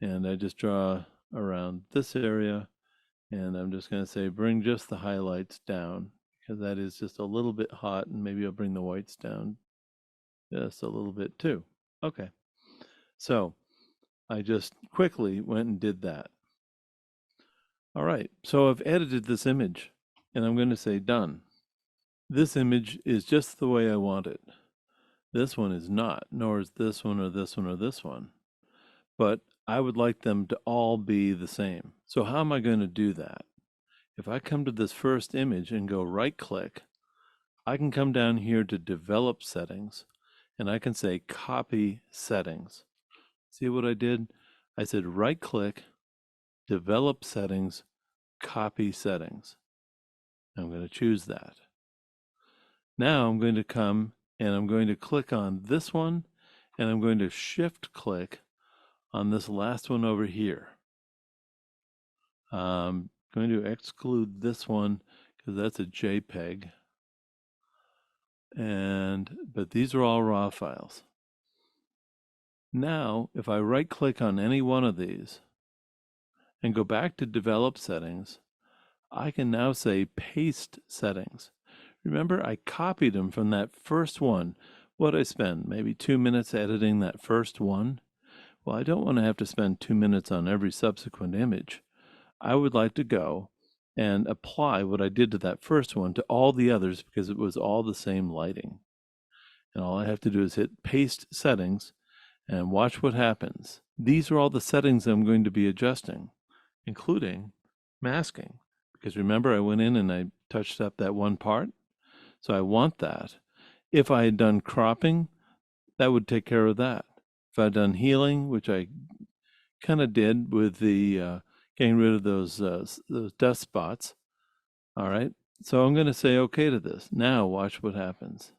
and I just draw around this area, and I'm just going to say bring just the highlights down, because that is just a little bit hot, and maybe I'll bring the whites down just a little bit too. Okay, so I just quickly went and did that. All right, so I've edited this image, and I'm going to say done. This image is just the way I want it. This one is not, nor is this one or this one or this one. But I would like them to all be the same. So how am I going to do that? If I come to this first image and go right-click, I can come down here to Develop Settings, and I can say Copy Settings. See what I did? I said right-click, Develop Settings, Copy Settings. I'm going to choose that. Now I'm going to come and I'm going to click on this one, and I'm going to shift-click on this last one over here. I'm going to exclude this one because that's a JPEG. But these are all RAW files. Now, if I right-click on any one of these and go back to Develop Settings, I can now say Paste Settings. Remember, I copied them from that first one. What I spend? Maybe 2 minutes editing that first one? Well, I don't want to have to spend 2 minutes on every subsequent image. I would like to go and apply what I did to that first one to all the others, because it was all the same lighting. And all I have to do is hit Paste Settings and watch what happens. These are all the settings I'm going to be adjusting, including masking. Because remember, I went in and I touched up that one part. So I want that. If I had done cropping, that would take care of that. If I had done healing, which I kind of did with the getting rid of those dust spots. All right, so I'm going to say okay to this. Now watch what happens.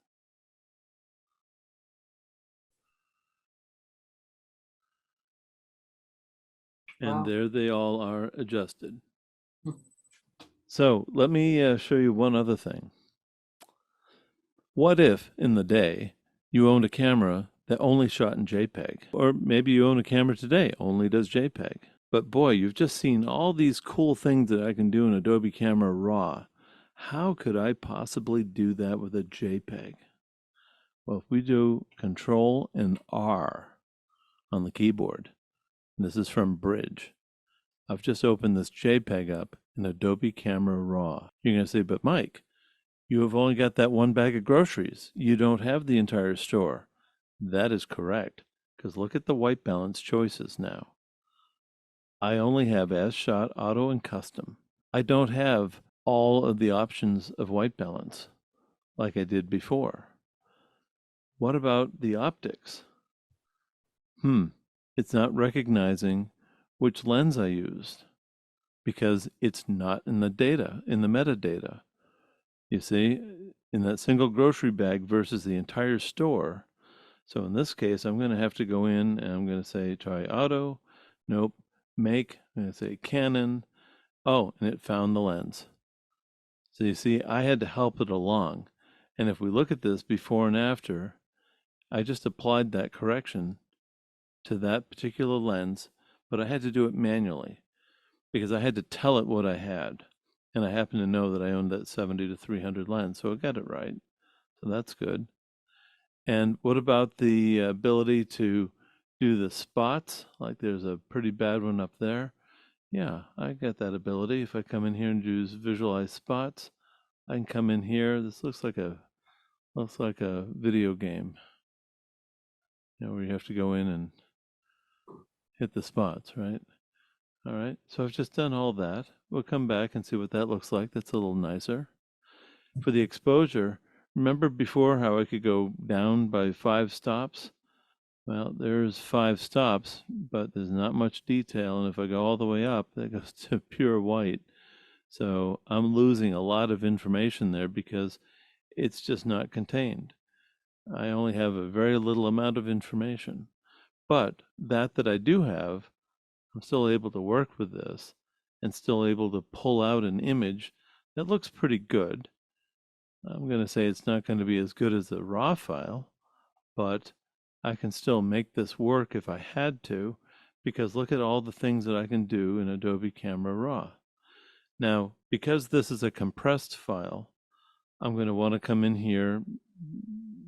And there they all are adjusted. So let me show you one other thing. What if in the day you owned a camera that only shot in JPEG? Or maybe you own a camera today only does JPEG. But boy, you've just seen all these cool things that I can do in Adobe Camera Raw. How could I possibly do that with a JPEG? Well, if we do Control and R on the keyboard, and this is from Bridge, I've just opened this JPEG up in Adobe Camera Raw. You're going to say, but Mike, you have only got that one bag of groceries. You don't have the entire store. That is correct, because look at the white balance choices now. I only have as shot, auto, and custom. I don't have all of the options of white balance like I did before. What about the optics? It's not recognizing which lens I used because it's not in the data, in the metadata. You see, in that single grocery bag versus the entire store. So in this case, I'm going to have to go in and I'm going to say try auto. Nope. Make. I'm going to say Canon. Oh, and it found the lens. So you see, I had to help it along. And if we look at this before and after, I just applied that correction to that particular lens, but I had to do it manually because I had to tell it what I had. And I happen to know that I owned that 70 to 300 lens, so I got it right. So that's good. And what about the ability to do the spots? Like there's a pretty bad one up there. Yeah, I got that ability. If I come in here and use visualize spots, I can come in here. This looks like a video game, where you have to go in and hit the spots, right? All right, so I've just done all that. We'll come back and see what that looks like. That's a little nicer. For the exposure, remember before how I could go down by 5 stops? Well, there's 5 stops, but there's not much detail, and if I go all the way up, that goes to pure white. So I'm losing a lot of information there because it's just not contained. I only have a very little amount of information. But that I do have, I'm still able to work with this and still able to pull out an image that looks pretty good. I'm going to say it's not going to be as good as the raw file, but I can still make this work if I had to, because look at all the things that I can do in Adobe Camera Raw. Now, because this is a compressed file, I'm going to want to come in here,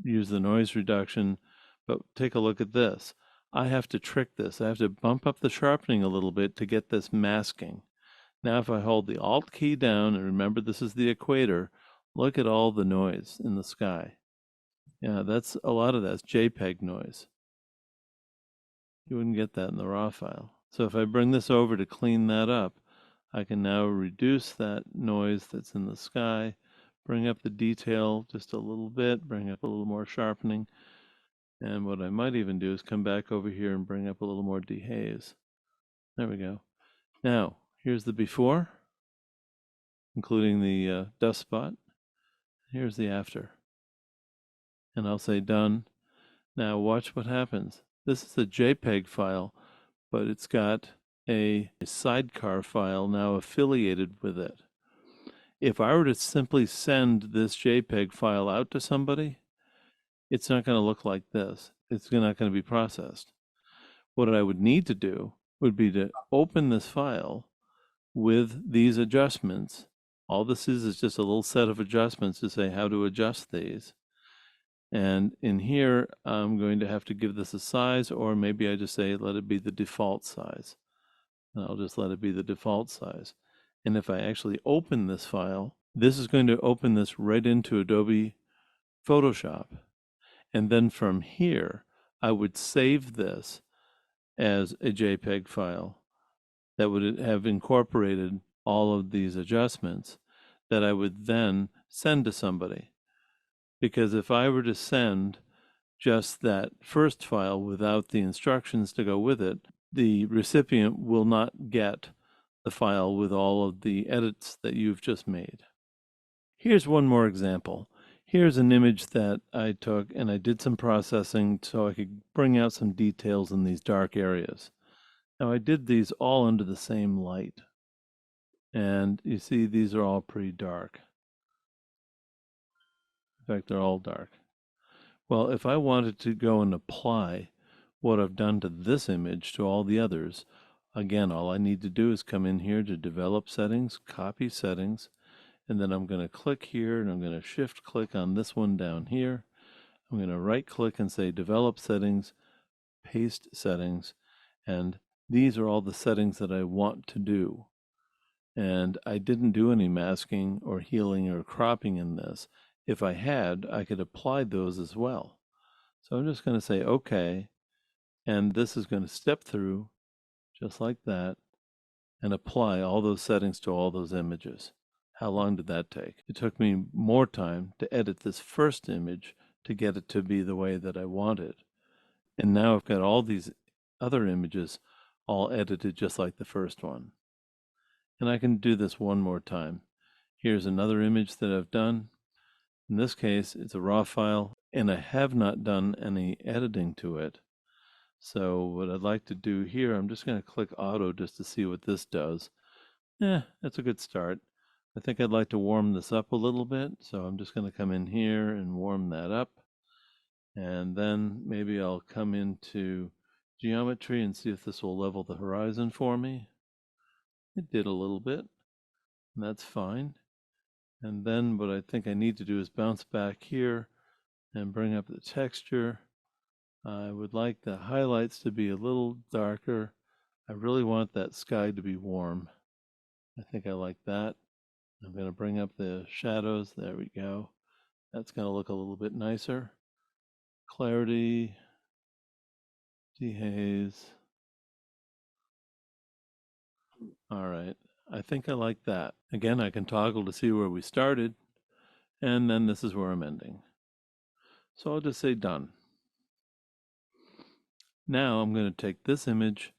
use the noise reduction, but take a look at this. I have to trick this. I have to bump up the sharpening a little bit to get this masking. Now, if I hold the Alt key down, and remember this is the equator, look at all the noise in the sky. Yeah, that's a lot of that's JPEG noise. You wouldn't get that in the raw file. So if I bring this over to clean that up, I can now reduce that noise that's in the sky, bring up the detail just a little bit, bring up a little more sharpening. And what I might even do is come back over here and bring up a little more dehaze. There we go. Now, here's the before, including the dust spot. Here's the after. And I'll say done. Now watch what happens. This is a JPEG file, but it's got a sidecar file now affiliated with it. If I were to simply send this JPEG file out to somebody, it's not going to look like this. It's not going to be processed. What I would need to do would be to open this file with these adjustments. All this is just a little set of adjustments to say how to adjust these. And in here, I'm going to have to give this a size, or maybe I just say let it be the default size. And I'll just let it be the default size. And if I actually open this file, this is going to open this right into Adobe Photoshop. And then from here, I would save this as a JPEG file that would have incorporated all of these adjustments that I would then send to somebody. Because if I were to send just that first file without the instructions to go with it, the recipient will not get the file with all of the edits that you've just made. Here's one more example. Here's an image that I took and I did some processing so I could bring out some details in these dark areas. Now I did these all under the same light. And you see these are all pretty dark. In fact, they're all dark. Well, if I wanted to go and apply what I've done to this image to all the others, again, all I need to do is come in here to develop settings, copy settings, and then I'm going to click here and I'm going to shift click on this one down here. I'm going to right click and say develop settings, paste settings, and these are all the settings that I want to do. And I didn't do any masking or healing or cropping in this. If I had, I could apply those as well. So I'm just going to say OK, and this is going to step through just like that and apply all those settings to all those images. How long did that take? It took me more time to edit this first image to get it to be the way that I wanted. And now I've got all these other images all edited just like the first one. And I can do this one more time. Here's another image that I've done. In this case, it's a raw file, and I have not done any editing to it. So what I'd like to do here, I'm just going to click Auto just to see what this does. That's a good start. I think I'd like to warm this up a little bit, so I'm just going to come in here and warm that up. And then maybe I'll come into geometry and see if this will level the horizon for me. It did a little bit, and that's fine. And then what I think I need to do is bounce back here and bring up the texture. I would like the highlights to be a little darker. I really want that sky to be warm. I think I like that. I'm going to bring up the shadows. There we go. That's going to look a little bit nicer. Clarity, dehaze. All right, I think I like that. Again, I can toggle to see where we started, and then this is where I'm ending. So I'll just say done. Now I'm going to take this image,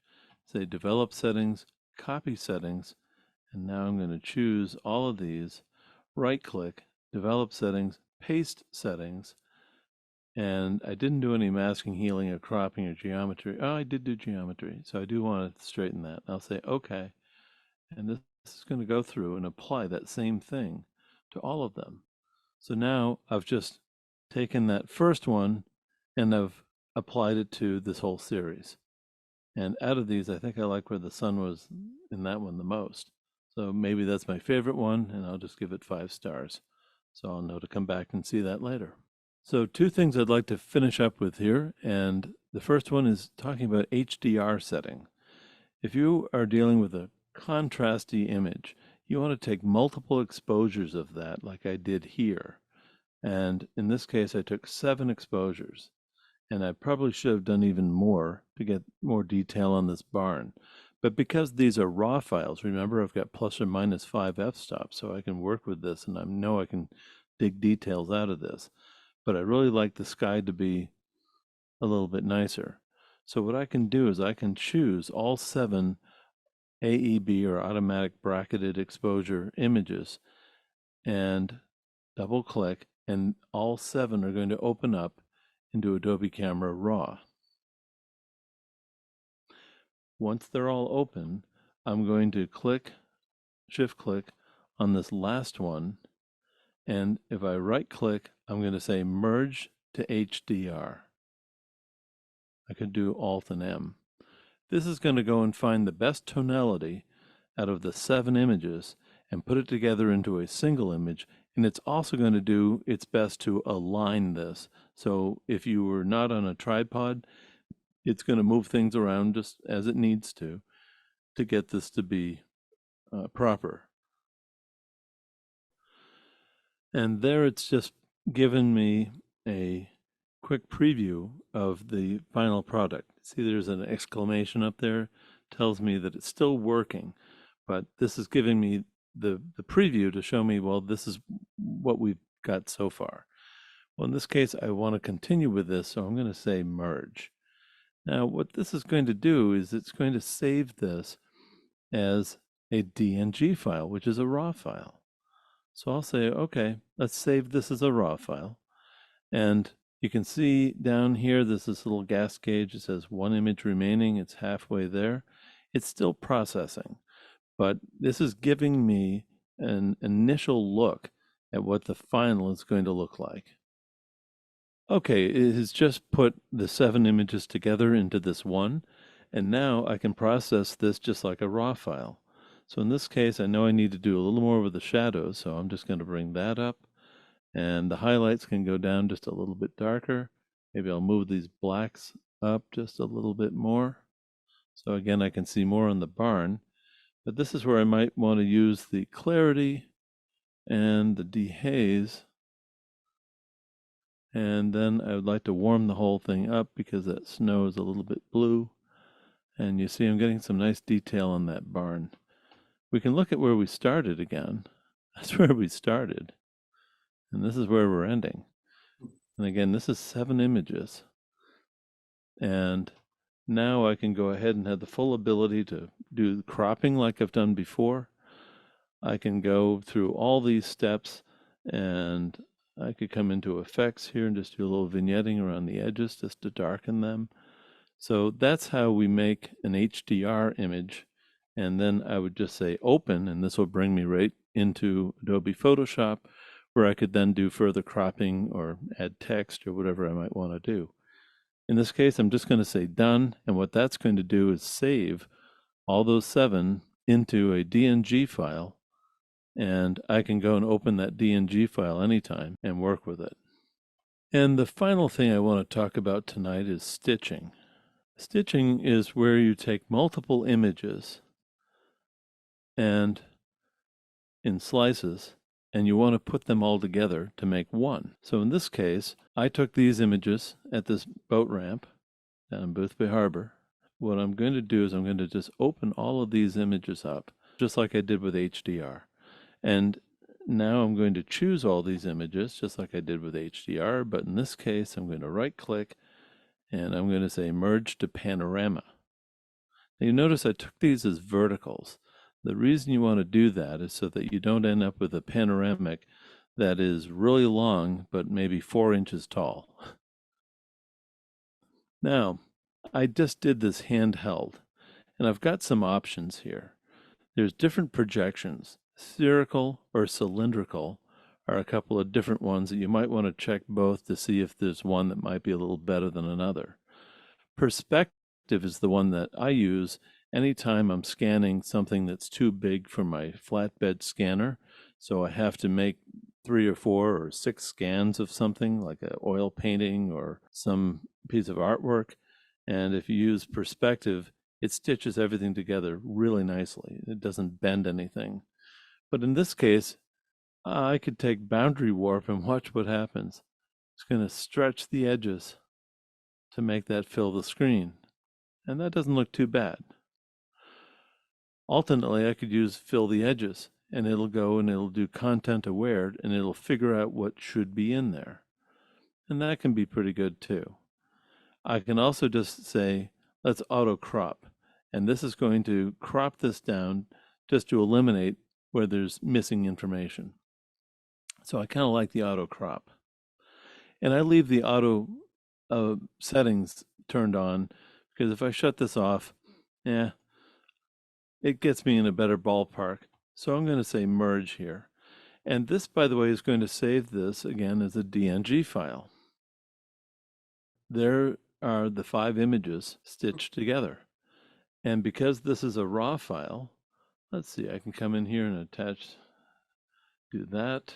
say develop settings, copy settings, and now I'm going to choose all of these, right click, develop settings, paste settings, and I didn't do any masking, healing, or cropping, or geometry. Oh, I did do geometry, so I do want to straighten that. I'll say OK, and this is going to go through and apply that same thing to all of them. So now I've just taken that first one and I've applied it to this whole series. And out of these, I think I like where the sun was in that one the most. So maybe that's my favorite one, and I'll just give it 5 stars. So I'll know to come back and see that later. So 2 things I'd like to finish up with here, and the first one is talking about HDR setting. If you are dealing with a contrasty image, you want to take multiple exposures of that like I did here. And in this case, I took 7 exposures. And I probably should have done even more to get more detail on this barn. But because these are raw files, remember I've got plus or minus 5 f-stops, so I can work with this and I know I can dig details out of this. But I really like the sky to be a little bit nicer. So what I can do is I can choose all 7 AEB or automatic bracketed exposure images and double click, and all 7 are going to open up into Adobe Camera Raw. Once they're all open, I'm going to shift click on this last one, and if I right click, I'm going to say merge to HDR. I could do Alt and M. This is going to go and find the best tonality out of the 7 images and put it together into a single image, and it's also going to do its best to align this. So if you were not on a tripod, it's going to move things around just as it needs to get this to be proper. And there it's just given me a quick preview of the final product. See, there's an exclamation up there, tells me that it's still working, but this is giving me the preview to show me, well, this is what we've got so far. Well, in this case, I want to continue with this, so I'm going to say merge. Now, what this is going to do is it's going to save this as a DNG file, which is a raw file. So I'll say, okay, let's save this as a raw file. And you can see down here, there's this little gas gauge. It says 1 image remaining. It's halfway there. It's still processing, but this is giving me an initial look at what the final is going to look like. Okay, it has just put the 7 images together into this one, and now I can process this just like a raw file. So in this case, I know I need to do a little more with the shadows, so I'm just going to bring that up, and the highlights can go down just a little bit darker. Maybe I'll move these blacks up just a little bit more. So again, I can see more on the barn, but this is where I might want to use the clarity and the dehaze. And then I would like to warm the whole thing up because that snow is a little bit blue. And you see I'm getting some nice detail on that barn. We can look at where we started again. That's where we started. And this is where we're ending. And again, this is 7 images. And Now I can go ahead and have the full ability to do cropping like I've done before. I can go through all these steps, and I could come into effects here and just do a little vignetting around the edges just to darken them. So that's how we make an HDR image. And then I would just say open, and this will bring me right into Adobe Photoshop, where I could then do further cropping or add text or whatever I might want to do. In this case, I'm just going to say done, and what that's going to do is save all those 7 into a DNG file, and I can go and open that DNG file anytime and work with it. And the final thing I want to talk about tonight is stitching. Stitching is where you take multiple images and in slices, and you want to put them all together to make one. So in this case, I took these images at this boat ramp down in Boothby Harbor. What I'm going to do is I'm going to just open all of these images up, just like I did with HDR. And now I'm going to choose all these images, just like I did with HDR, but in this case, I'm going to right-click, and I'm going to say Merge to Panorama. Now you notice I took these as verticals. The reason you want to do that is so that you don't end up with a panoramic that is really long, but maybe 4 inches tall. Now, I just did this handheld, and I've got some options here. There's different projections. Spherical or cylindrical are a couple of different ones that you might want to check both to see if there's one that might be a little better than another. Perspective is the one that I use anytime I'm scanning something that's too big for my flatbed scanner. So I have to make 3 or 4 or 6 scans of something like an oil painting or some piece of artwork. And if you use perspective, it stitches everything together really nicely. It doesn't bend anything. But in this case, I could take boundary warp and watch what happens. It's going to stretch the edges to make that fill the screen. And that doesn't look too bad. Alternately, I could use fill the edges, and it'll go and it'll do content aware, and it'll figure out what should be in there. And that can be pretty good too. I can also just say, let's auto crop. And this is going to crop this down just to eliminate where there's missing information. So I kind of like the auto crop. And I leave the auto settings turned on because if I shut this off, it gets me in a better ballpark. So I'm going to say merge here. And this, by the way, is going to save this again as a DNG file. There are the 5 images stitched together. And because this is a raw file, let's see, I can come in here and attach, do that.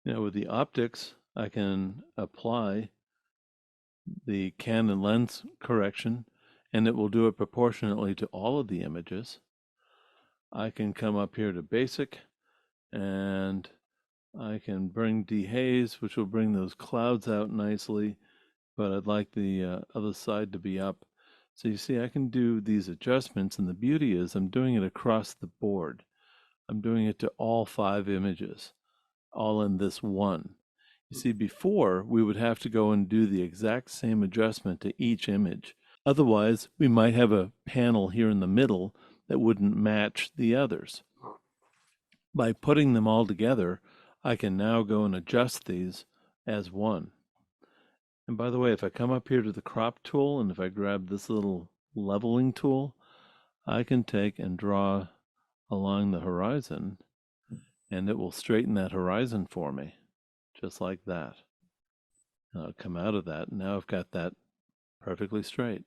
With the optics, I can apply the Canon lens correction, and it will do it proportionately to all of the images. I can come up here to basic, and I can bring dehaze, which will bring those clouds out nicely, but I'd like the other side to be up. So you see, I can do these adjustments, and the beauty is I'm doing it across the board. I'm doing it to all 5 images, all in this one. You see, before, we would have to go and do the exact same adjustment to each image. Otherwise, we might have a panel here in the middle that wouldn't match the others. By putting them all together, I can now go and adjust these as one. And by the way, if I come up here to the crop tool, and if I grab this little leveling tool, I can take and draw along the horizon, and it will straighten that horizon for me, just like that. And I'll come out of that, and now I've got that perfectly straight.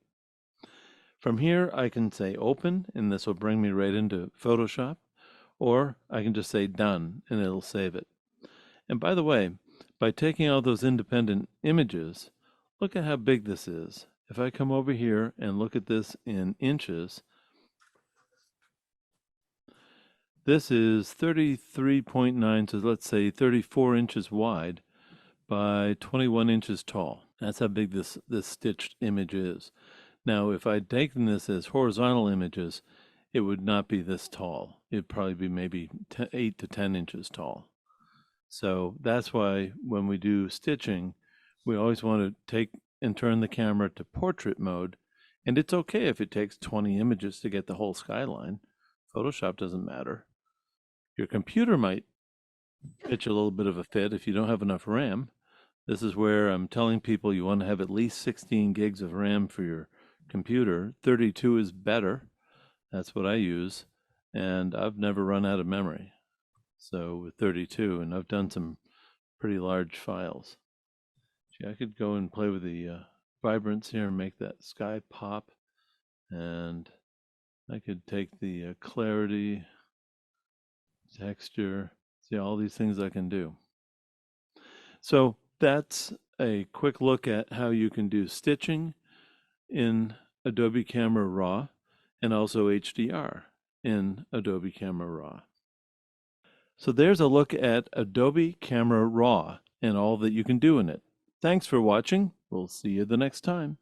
From here, I can say open, and this will bring me right into Photoshop, or I can just say done, and it'll save it. And by the way, by taking all those independent images, look at how big this is. If I come over here and look at this in inches, this is 33.9, so let's say 34 inches wide by 21 inches tall. That's how big this stitched image is. Now, if I'd taken this as horizontal images, it would not be this tall. It'd probably be maybe 8 to 10 inches tall. So that's why when we do stitching, we always want to take and turn the camera to portrait mode And it's okay if it takes 20 images to get the whole skyline. Photoshop doesn't matter. Your computer might pitch a little bit of a fit if you don't have enough RAM. This is where I'm telling people you want to have at least 16 gigs of RAM for your computer. 32 is better. That's what I use. And I've never run out of memory. So with 32, and I've done some pretty large files. Gee, I could go and play with the vibrance here and make that sky pop. And I could take the clarity, texture, see all these things I can do. So that's a quick look at how you can do stitching in Adobe Camera Raw and also HDR in Adobe Camera Raw. So there's a look at Adobe Camera Raw and all that you can do in it. Thanks for watching. We'll see you the next time.